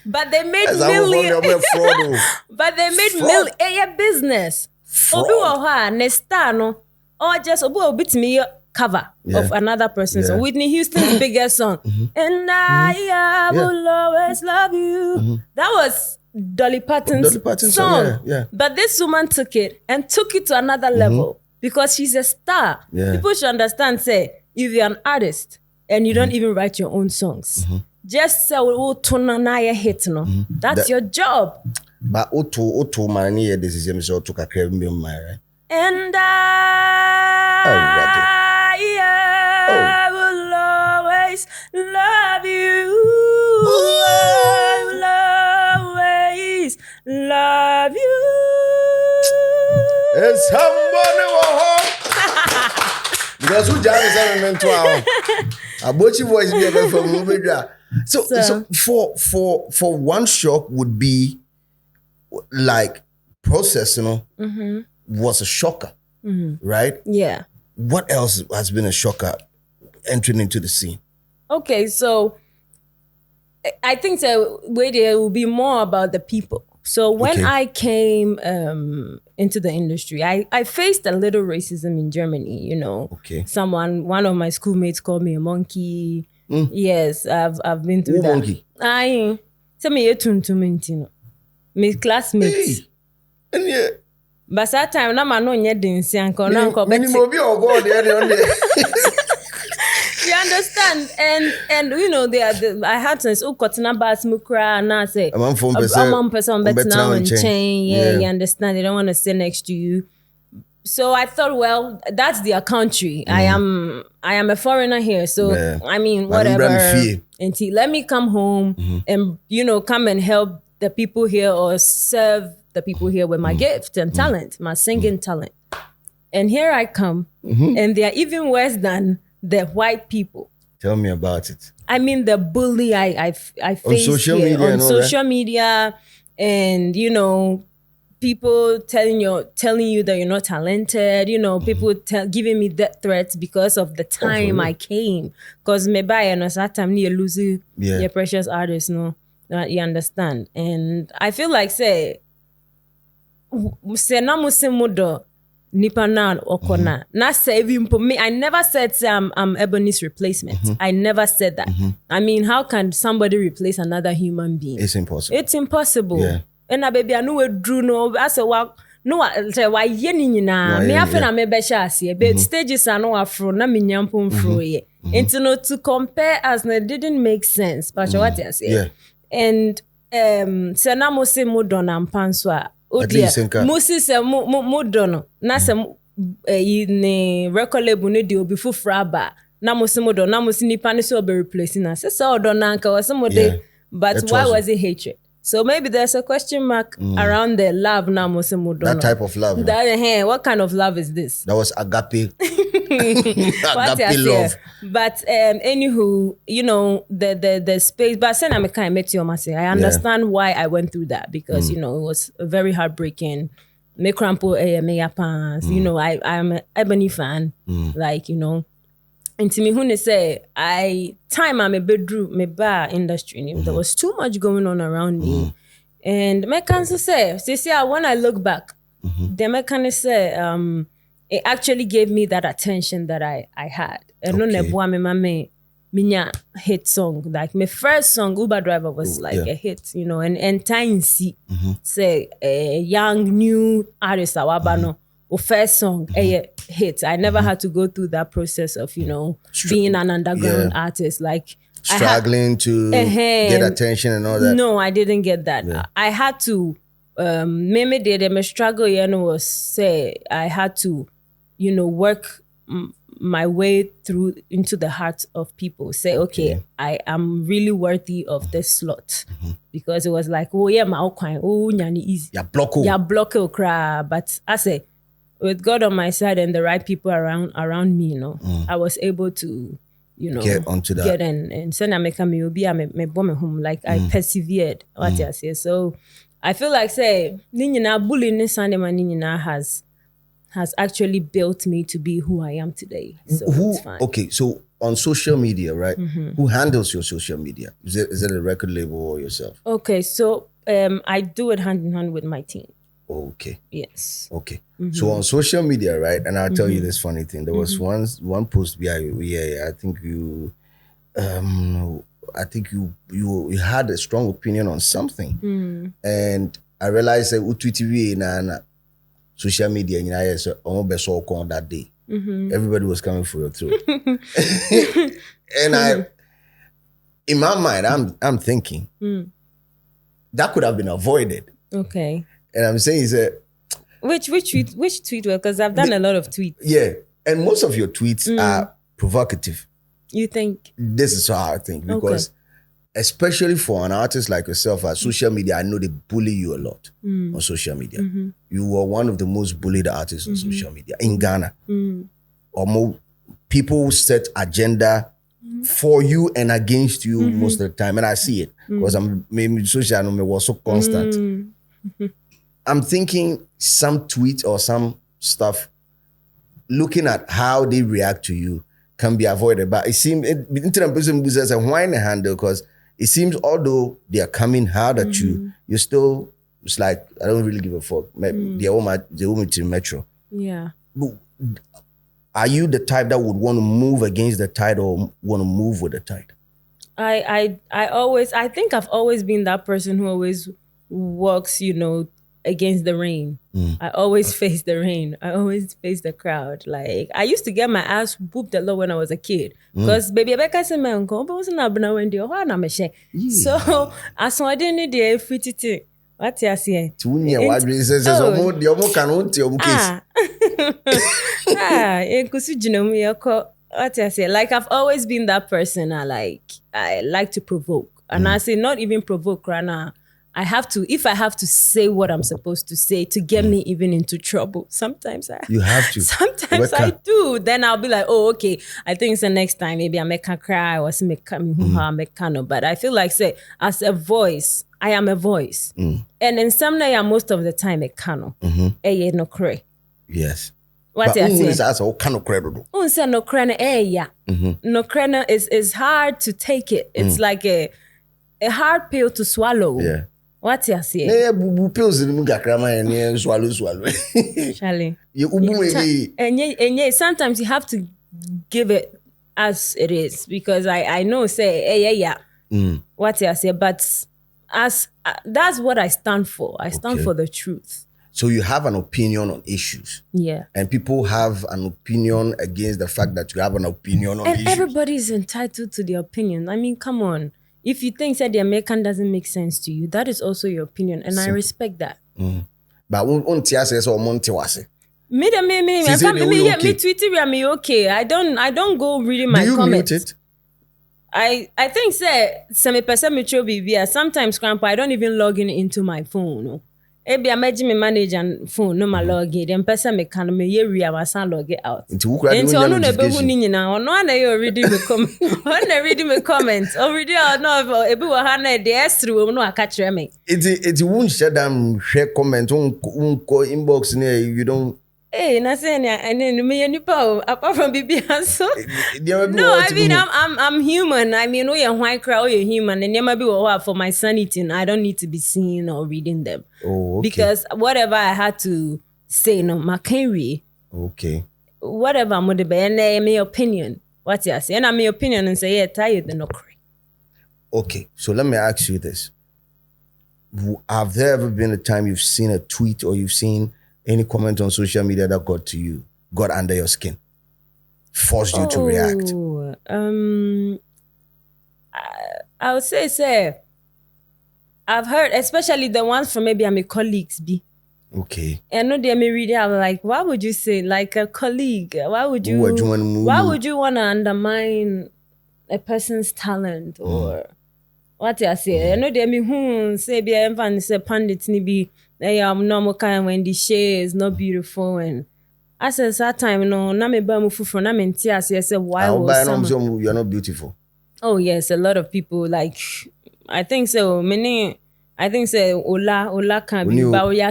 But they made Milli. But they made Milli a business. Obi wa Nestano, or just Obi bit me cover of another person. So Whitney Houston's biggest song, and I will always love you. That was Dolly Parton's song. Yeah. But this woman took it to another level. Because she's a star. Yeah. People should understand, say, if you're an artist and you don't even write your own songs, just say na hit no. That's your job. But Oto money here decision so to kakra me right? And I will always love you. I will always love you. It's somebody home. Because who John is having to our Abochi voice be from Mubedra. So for one shock would be like process, was a shocker, right? Yeah. What else has been a shocker entering into the scene? Okay, so I think the way there will be more about the people. So when I came into the industry, I faced a little racism in Germany, Okay. One of my schoolmates called me a monkey. Yes, I've been through that. Monkey? Tell me my classmates. Hey. And yeah. But that time, na man no nyɛ densi anka ɔno anka ɔbɛte. You understand? And I had to say, kɔtena bus mu kra na say. Amam person betena chain. Yeah, you understand? They don't want to sit next to you. So I thought, well, that's their country. I am a foreigner here, so I mean, whatever. Until let me come home and come and help the people here or serve the people here with my gift and talent, my singing talent. And here I come, and they're even worse than the white people. Tell me about it. I mean, the bully I faced on social media, and people telling you that you're not talented. People giving me death threats because of the time I came. Because maybe that time you lose your precious artists, no. You understand? And I feel like say na musimudo nipa na okona. Na say even me, I never said I'm Ebony's replacement. I never said that. I mean, how can somebody replace another human being? It's impossible. It's impossible. Yeah. And a baby I know we drew no. I say why ye ni nyina. Me afa na me be sha ase. But stages are no afro na me nyampo mfro ye. And to compare us, it didn't make sense. But what I say. Yeah. And se na mo se mo don ampanso a mo se mo don na se ne record label ne de obi fufra ba na mo se mo don na mo se nipa ne so be replacing us se o don na nka was mo de but why was it hatred? So maybe there's a question mark around the love na mo se mo don. That type of love. What kind of love is this? That was agape. Agape love. But anywho, the space. But then I'm kind of I understand why I went through that because it was very heartbreaking. Me crampo me pants. I'm an Ebony fan. And to me, who say I'm a bedroom, me bar industry. There was too much going on around me, and me can say, when I look back, the me can say, it actually gave me that attention that I had. And no me minya hit song. Like my first song, Uber Driver, was like a hit, and time see say a young new artist awabano. Or first song, a hit. I never had to go through that process of, being an underground artist. Like struggling to get attention and all that. No, I didn't get that. Yeah. I had to, maybe the struggle, was say I had to, work my way through into the hearts of people. Say, okay, I am really worthy of this slot. Because it was like, oh yeah, my nyani easy. Ya blocko cry. But I say, with God on my side and the right people around me, I was able to, get onto that. Get in and send me bomb home. Like I persevered. What I say. So I feel like say Ninyina bullying Ninyina has actually built me to be who I am today. So it's fine. Okay, so on social media, right? Who handles your social media? Is it a record label or yourself? Okay, so I do it hand in hand with my team. Okay. Yes. Okay. So on social media, right? And I'll tell you this funny thing. There was one post I think you had a strong opinion on something. And I realized that TV na social media on that day. Everybody was coming for your throat. And in my mind, I'm thinking that could have been avoided. Okay. And I'm saying is that which tweet? Because I've done a lot of tweets. Yeah, and most of your tweets are provocative. You think? This is how I think, because especially for an artist like yourself at social media, I know they bully you a lot on social media. You were one of the most bullied artists on social media in Ghana. Or more people set agenda for you and against you most of the time, and I see it because I'm maybe social media was so constant. I'm thinking some tweet or some stuff, looking at how they react to you, can be avoided. But it seems internet person says a whine handle, because it seems although they are coming hard at you, you're still, it's like, I don't really give a fuck. They're all to Metro. Yeah. Are you the type that would want to move against the tide or want to move with the tide? I think I've always been that person who always walks, against the rain. I always face the rain. I always face the crowd. Like, I used to get my ass whooped a lot when I was a kid. Because baby Rebecca said, man, but wasn't abna Wendy or I'm a share. So as I didn't need the free titi. What you say? What says the omo cannot your case. What I say? Like, I've always been that person. I like to provoke. And I say not even provoke, Rana. If I have to say what I'm supposed to say to get me even into trouble. Sometimes you have to. Sometimes I do. Then I'll be like, oh, okay. I think it's the next time maybe I make her cry or make no. But I feel like, say, as a voice, I am a voice. And in some way, most of the time, a cano. No cray. Yes. What I say? No credit. No cray. No cray is hard to take it. It's like a hard pill to swallow. Yeah. What you say? Yeah, pills in the swallow. Charlie. And sometimes you have to give it as it is, because I know say what you say, but as that's what I stand for. I stand for the truth. So you have an opinion on issues. Yeah. And people have an opinion against the fact that you have an opinion on issues. And everybody's entitled to their opinion. I mean, come on. If you think that the American doesn't make sense to you, that is also your opinion, and I respect that. But on Tiase or Montiwase. Me Twitter me okay. I don't go reading my comments. Do you mute it? I think say some person me sometimes grandpa I don't even log into my phone. Ebi imagine me manage and phone no ma log in. Then person me can me area was log it out. Into onu na be hu ni nyina ono na you reading me comment. Ono reading me comments. Already no ebi wo ha na de esri no aka kire me. It won't share them share comment on inbox near you don't. Hey, na say and then me nipa apart from BB so. No, I mean I'm human. I mean we are white crowd, you're human, and never be for my sanity. And I don't need to be seeing or reading them. Oh, okay. Because whatever I had to say, no, my can't. Okay. Whatever I'm gonna be, and my opinion. What you say? And I'm my opinion and say, yeah, tired the no cry. Okay, so let me ask you this: have there ever been a time you've seen a tweet or you've seen any comment on social media that got to you, got under your skin, forced you to react? I would say, I've heard, especially the ones from maybe my colleagues be. Okay. And no, they may read it. I'm like, why would you say like a colleague? Why would you want to undermine a person's talent or what I say? I know they me say be everyone say pandit ni be. I'm normal kind Wendy Shay is not beautiful, and I said that time no na me ba mu fufu na me ntia I say why was you're not beautiful. Oh yes, a lot of people like I think so. I think say Ola can be but ya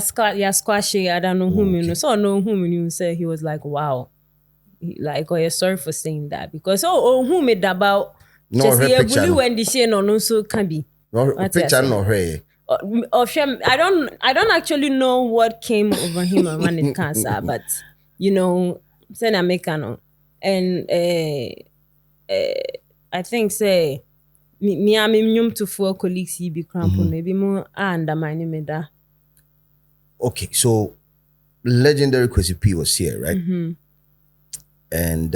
squashy. I don't know whom you know. So I know whom you say he was like wow, like oh yeah, sorry for saying that because who made about no just her picture Wendy Shay no so can be no picture no her. I don't actually know what came over him when it cancer, but you know, say Americano, and I think say me am immune to 4 colleagues he be crampon maybe more undermine me that. Okay, so legendary Kwesi P was here, right? And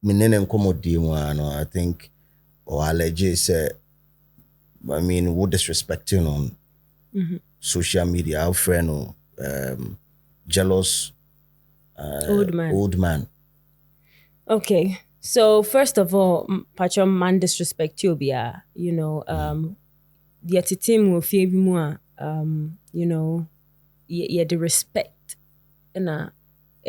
Minene Nkomo I think or allege say, I mean, what disrespecting on social media, our friend or jealous old man. Okay. So first of all, pacho man disrespect you bia, you know, the team will feel more you know, the respect and a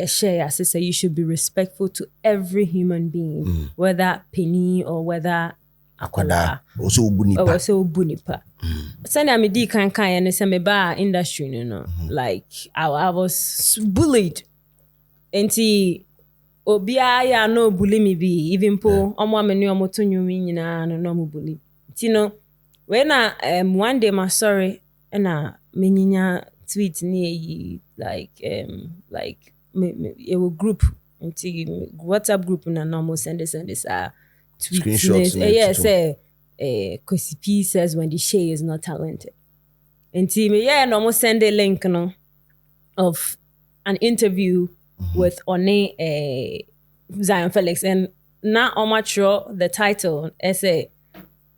share as say you should be respectful to every human being, whether penny or whether Akwada also bunipa. Also bunipa. Sani me di kan and say me ba industry no. Like I was bullied. Enti obia ya no bully me be even po omo amenu omo to nyumi nyina no mo bully. Ti no when one day my sorry na menyinya tweet ni like a group enti WhatsApp group na normal send this screenshots. Yes, Kwesi P says Wendy Shay is not talented. Enti me normal send a link no of an interview with One Zion Felix, and now I'm sure the title essay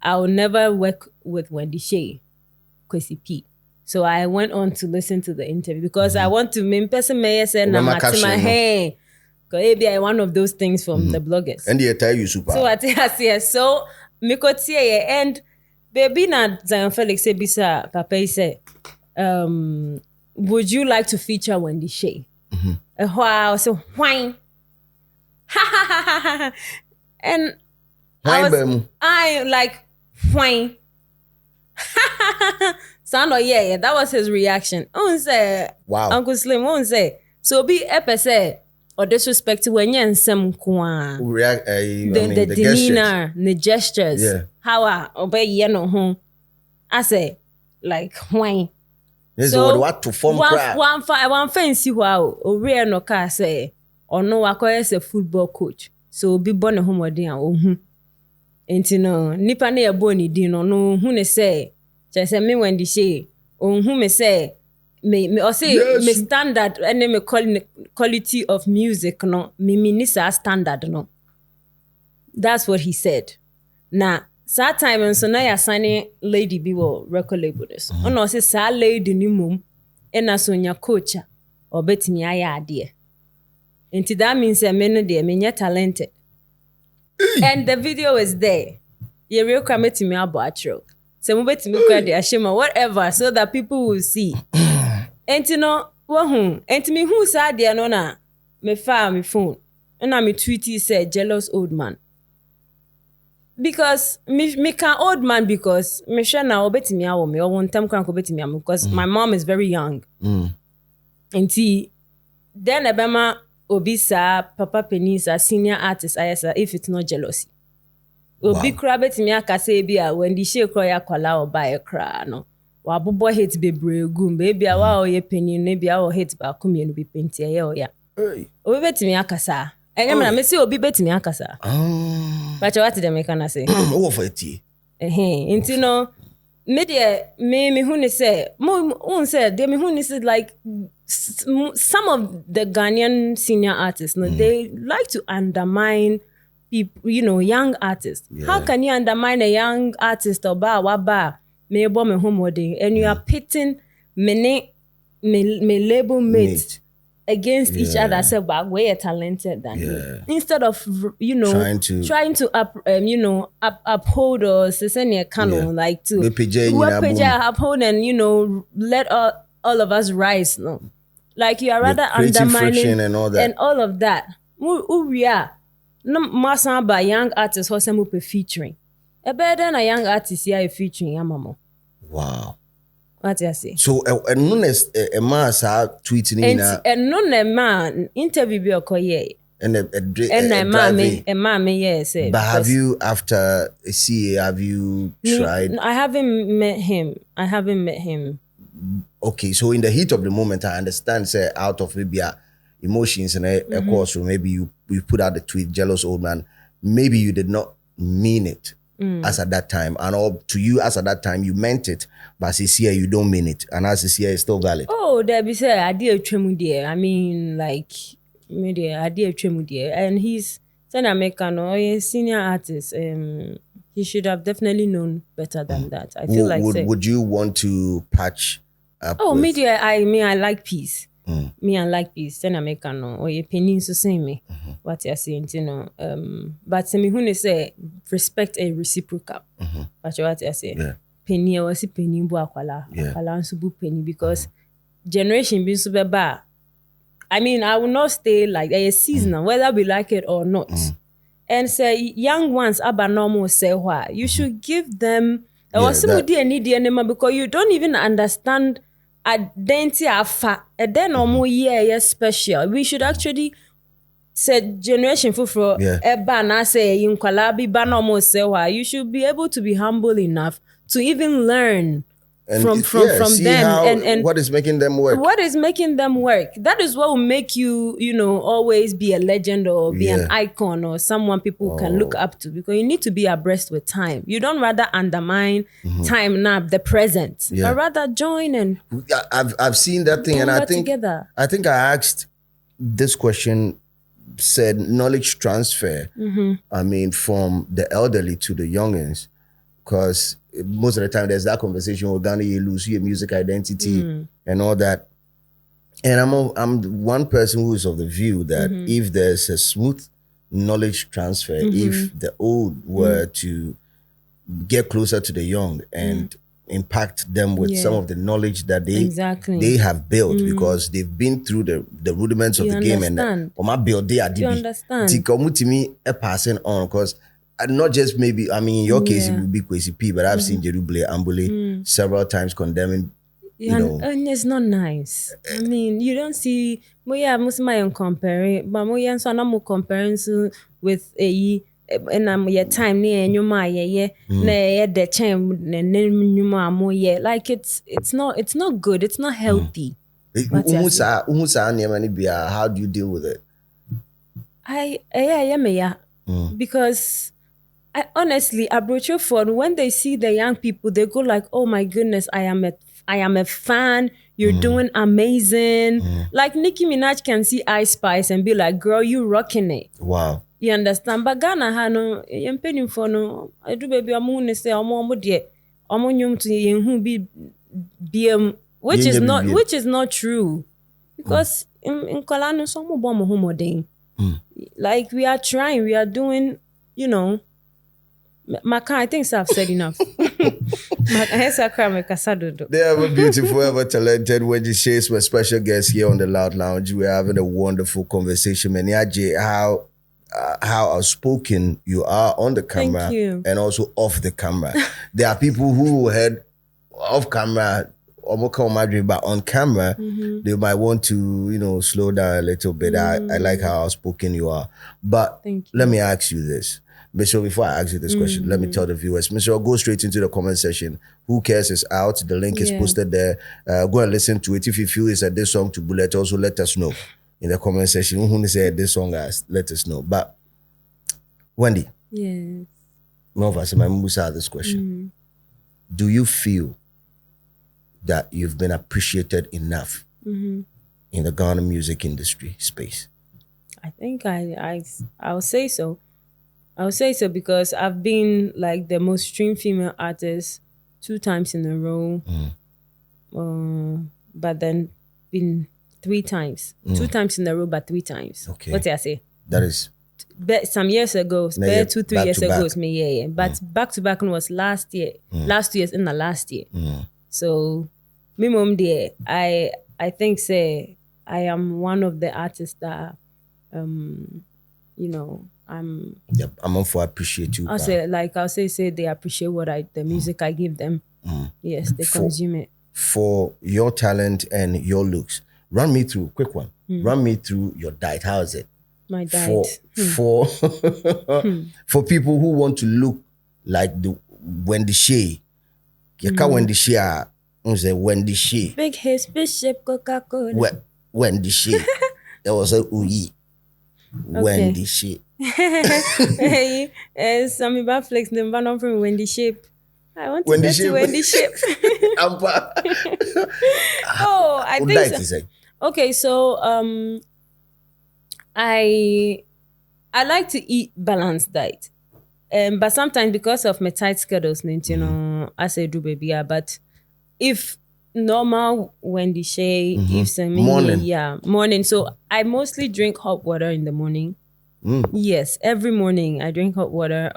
I will never work with Wendy Shay, Kwesi P. So I went on to listen to the interview because I want to mean person may say na matima hey, because maybe I one of those things from the bloggers. And they tell you super. So I say so me could see and baby na Zion Felix say bisa papa say would you like to feature Wendy Shay? Wow, so whine. And I like whine. Sound that was his reaction. Say, wow. Uncle Slim say, so be say or disrespect when you some react the demeanor, the gestures. Yeah. How I obey home. I say, like whine. So what to form one fancy wow or no car say or no as a football coach. So be born a home or down. And you know, nipa ne a boni dino no who ne say, just me Wendy Shay, on who me say, me or say yes. Me standard and me quality of music no, me nisa standard no. That's what he said. Now, sad time and so now you're signing lady be will record label this. Oh no, say sa lady ni mum, and na so nya coach or bet me aya idea. And that means a men there, me talented. And the video is there. You real come to me about atro. So move to me credit ashima whatever so that people will see. And you know, and to me who said there no na me file me phone. And I me tweety said jealous old man. Because me can old man because me sure na obeti me awo me or one time can obeti me because my mom is very young. And then ebema obisa papa penisa senior artist ayesa if it's not jealousy. Obi kra beti me aka say bia Wendy Shay kra ya kwala oba e kra no. Wa bobo hate bebre gum baby a wa oye penny ne bia o hate ba komie no bi penti ye o ya. Obi beti me aka sa. Enyam me say obi beti me aka sa. But what did they can say? Oh, for it. Into no media me who ne say mo say they me who ne say like some of the Ghanaian senior artists no they like to undermine people, you know, young artists. Yeah. How can you undermine a young artist or ba me bo me home wedding and you are pitting me label mates against each other, say but we're talented than you. Instead of you know trying to uphold or say canon like to uphold and you know let all of us rise no like you are rather undermining and all that who we are no masa by young artists who some featuring a better than a young artist here featuring amamo. Wow. What you say? So, and no a man sa tweeting and no man interview be okoye. And a mommy, yes. But have you after a CA? Have you tried? I haven't met him. Okay, so in the heat of the moment, I understand. Say out of maybe emotions and a course, or maybe you put out the tweet, jealous old man. Maybe you did not mean it. As at that time, and all to you as at that time you meant it, but as here you don't mean it, and as here is still valid. Oh, there be say I did a tremor I mean, like media, I did a tremor and he's an American or a senior artist. he should have definitely known better than that. I feel would you want to patch up? Oh, media. I like peace. Me, I like peace. Then I make no or your penny so same me. What you're saying, you know. But some who say respect a reciprocal. But what you're saying, penny or si penny bu akwala, akwala nso bu penny because generation being super bad. I mean, I will not stay like a seasonal, whether we like it or not. And say young ones aba normal say why you should give them because you don't even understand identity afa and then normal year special. We should actually say generation for eba na say in kwalabi ba normal say why you should be able to be humble enough to even learn from them and what is making them work. What is making them work? That is what will make you, always be a legend or be an icon or someone people can look up to, because you need to be abreast with time. You don't rather undermine time now, the present, but rather join and I've seen that thing, and I think together. I think I asked this question, said knowledge transfer. I mean, from the elderly to the youngins, because most of the time there's that conversation with Ghana, you lose your music identity and all that. And I'm one person who is of the view that if there's a smooth knowledge transfer, if the old were to get closer to the young and impact them with some of the knowledge that they have built, because they've been through the rudiments of the game, and you understand. Passing on, because not just maybe, I mean, in your case, it would be Kwesi P, but I've seen Jerubile Ambule several times condemning, and it's not nice. I mean, you don't see, I'm comparing, but I'm comparing with a and I'm your time near and you my the time like it's not good, it's not healthy. How do you deal with it? Because I honestly, Abrocho Ford, when they see the young people, they go like, "Oh my goodness, I am a fan. You're doing amazing." Like Nicki Minaj can see Ice Spice and be like, "Girl, you rocking it." Wow. You understand? But Ghana no, I'm paying for no. I do baby. I'm gonna say I'm dear. I'm on to who be which is not true, because in Kolano some bomb homo ding. Like we are trying, we are doing, I think I've said enough. They have a beautiful, ever talented Wendy Shay, my special guest here on the Loud Lounge. We're having a wonderful conversation. Maniaje, how outspoken you are on the camera and also off the camera. There are people who head off camera, but on camera, they might want to, slow down a little bit. I like how outspoken you are. But let me ask you this. Michelle, before I ask you this question, let me tell the viewers. Michelle, go straight into the comment section. Who Cares is out. The link is posted there. Go and listen to it. If you feel it's a this song to Bullet, also let us know in the comment section. Who said this song, guys, let us know. But Wendy, yes, this question. Do you feel that you've been appreciated enough in the Ghana music industry space? I think I'll say so. I'll say so because I've been like the most streamed female artist 2 times in a row. But then been 3 times. 2 times in a row, but 3 times. Okay. What did I say? That is some years ago, 2-3 years ago, it's me, But back to back was last year. Last 2 years in the last year. So me mom dear, I think say I am one of the artists that I'm on for appreciate you. I'll say they appreciate the music I give them. Yes, they consume it. For your talent and your looks, run me through, quick one. Run me through your diet. How is it? My diet. For people who want to look like the Wendy Shay. Wendy Shay. Wendy Shay. Big Hits, Bishop, Coca-Cola. Wendy Shay. There was a Uyi. Wendy Shay. Hey, some about flex the man from Wendy Shape. I want to get to Wendy Shape. Oh, I think so. Okay, so I like to eat balanced diet. But sometimes because of my tight schedules, you know, I say do baby, yeah. But if normal Wendy Shay, if some morning. So I mostly drink hot water in the morning. Yes, every morning I drink hot water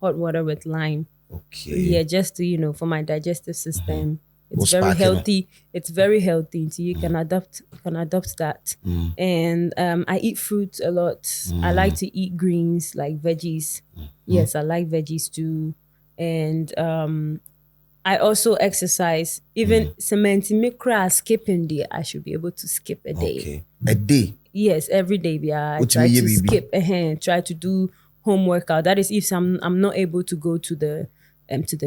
with lime. Okay. Yeah, just to, you know, for my digestive system. It's very healthy. It's very healthy. So you can adopt that. And I eat fruits a lot. I like to eat greens like veggies. Yes, I like veggies too. And I also exercise. Even cementing me crash skipping day, I should be able to skip a day. Okay. A day? Yes, every day. Yeah, I try to skip try to do home workout. That is if I'm not able to go to the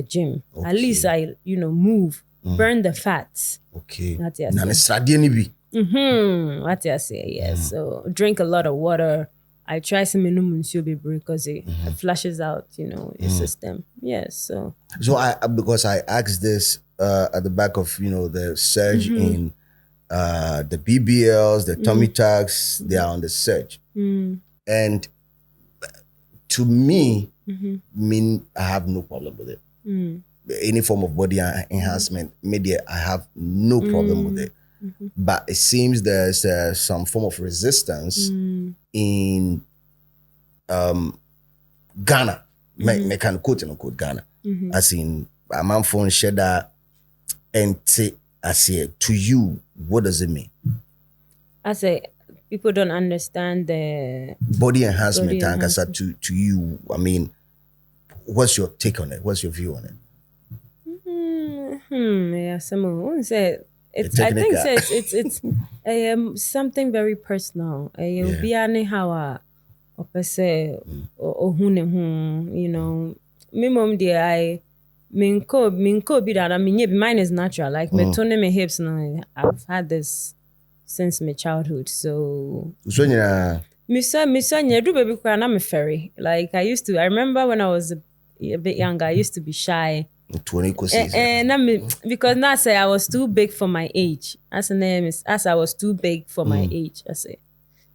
gym. Okay. At least I, you know, move, burn the fats. Okay. That's it. What I say, yes. So drink a lot of water. I try some minimum because it flushes out, you know, your system. Yes. So because I asked this at the back of, you know, the surge in the BBLs, the tummy tucks, they are on the surge. And to me, I have no problem with it. Any form of body enhancement, media, I have no problem with it. But it seems there's some form of resistance in Ghana. Me can quote and unquote Ghana. As in, a man phone shedder and say, I say, to you, what does it mean? I say, people don't understand the body enhancement. To you, I mean, what's your take on it? What's your view on it? Yeah, someone said it's. I think it's something very personal. You know, me mom dear I minko be that I mean mine is natural. Like me turning my hips now. I've had this since my childhood. So me son you do baby cry and I'm a fairy. Like I remember when I was a bit younger, I used to be shy. 20 and because now I say I was too big for my age. As I was too big for my age. I say.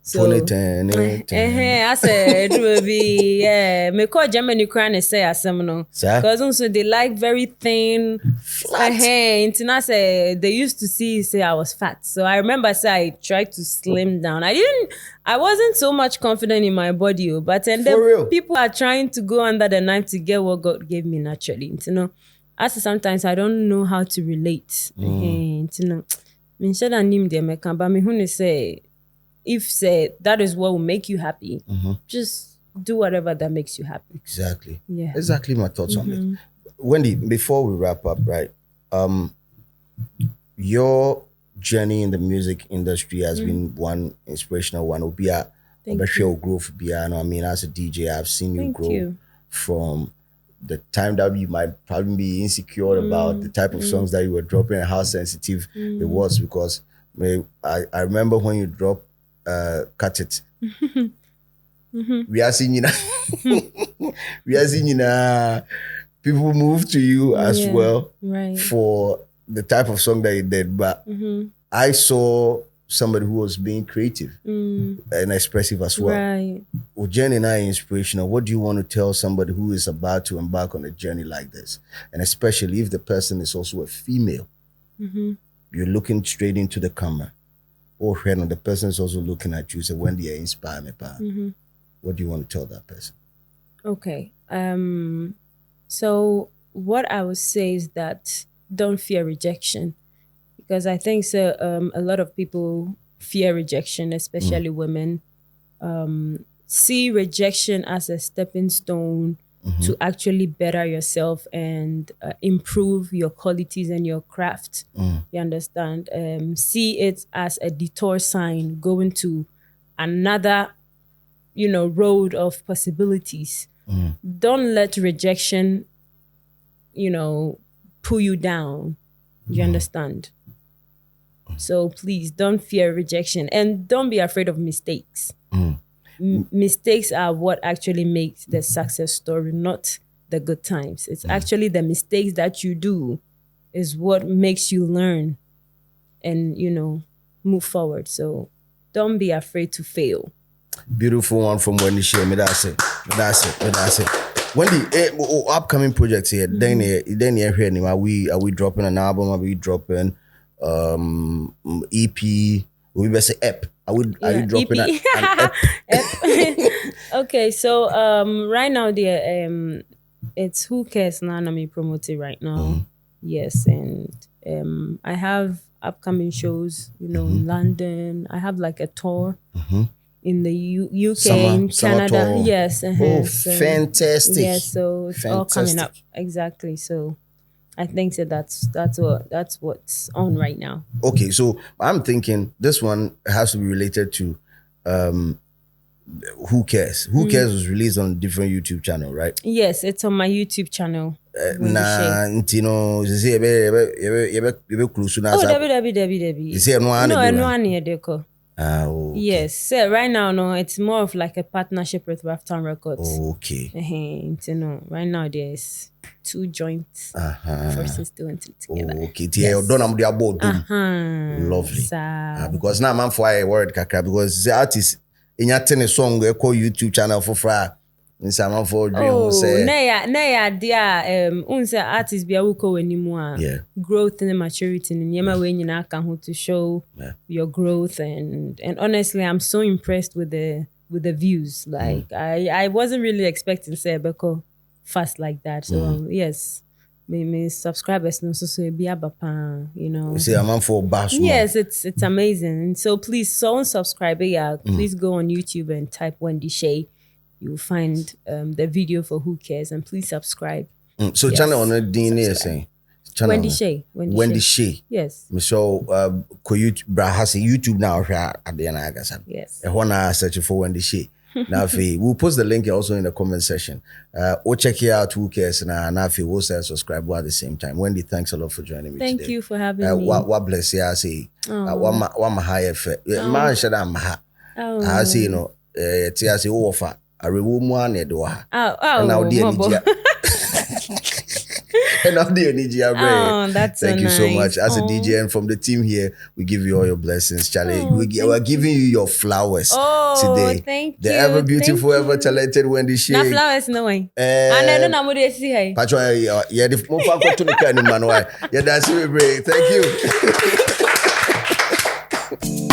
So, 2010. I said it will be me call Germany crying and say no. Because also they like very thin flat. And I say they used to say I was fat. So I remember I tried to slim down. I wasn't so much confident in my body, but then people are trying to go under the knife to get what God gave me naturally. You know, as sometimes I don't know how to relate. You know, if that is what will make you happy, just do whatever that makes you happy. Exactly. Yeah. Exactly my thoughts on it. Wendy, before we wrap up, right? Your journey in the music industry has been one inspirational one. Growth. I mean, as a DJ, I've seen you grow from the time that you might probably be insecure about the type of songs that you were dropping and how sensitive it was, because I remember when you dropped Cut It. We are seeing people move to you as well for the type of song that you did. But I saw somebody who was being creative and expressive as well. Right. Journey and inspirational. What do you want to tell somebody who is about to embark on a journey like this? And especially if the person is also a female, you're looking straight into the camera. Or when the person is also looking at you, say, Wendy, you inspire me, pa. What do you want to tell that person? Okay. So what I would say is that don't fear rejection, because I think a lot of people fear rejection, especially women. See rejection as a stepping stone to actually better yourself and improve your qualities and your craft. You understand? See it as a detour sign going to another, road of possibilities. Don't let rejection, pull you down. You understand? So please don't fear rejection and don't be afraid of mistakes. Mistakes are what actually makes the success story, not the good times. It's actually the mistakes that you do is what makes you learn and, move forward. So don't be afraid to fail. Beautiful one from Wendy Shay. That's it. Wendy, upcoming projects here. Then you hear him. Are we dropping an album? Are we dropping EP? We best say EP. Are you dropping an EP? Okay, so right now it's Who Cares now. I'm promoting right now. Yes, and I have upcoming shows, in London. I have like a tour in the UK, in Canada. Tour. Yes. Oh, fantastic. Yes, so it's all coming up. Exactly. So I think that's what's on right now. Okay, so I'm thinking this one has to be related to Who Cares? Who Cares was released on a different YouTube channel, right? Yes, it's on my YouTube channel. Debbie. Yes, so right now, it's more of like a partnership with Rafton Records. Okay. Right now there's 2 joint forces doing it together. Okay, lovely. Because now I'm for a word kakra because the artist in your tennis song we call YouTube channel for fra. Say na dia unse artist bia wo ko anymore. Growth and maturity and yema we nyina ka ho to show your growth and honestly I'm so impressed with the views. Like I wasn't really expecting say beko fast like that. So yes, me subscribers no so be abapa, Say I'm for bass. Yes, it's amazing. So please subscribe. Please go on YouTube and type Wendy Shay. You'll find the video for Who Cares and please subscribe. So channel on the DNA saying Wendy Shay. Wendy Shay. Yes. So has a YouTube now at the end. Yes. I wanna search for Wendy Shay. Now we'll post the link also in the comment section. Or check it out Who Cares and now we'll say subscribe at the same time. Wendy, thanks a lot for joining me today. Thank you for having me. What bless you I say. What my high effect. Man should I say I say offer. I remove one and now that's thank you nice. so much. As a DJ and from the team here, we give you all your blessings, Charlie. We're giving you your flowers today. Thank you. The ever beautiful, ever talented Wendy Shay. Not flowers, no way. And I don't know what they see. Yeah, the more to the kind of man. Yeah, that's really great. Thank you.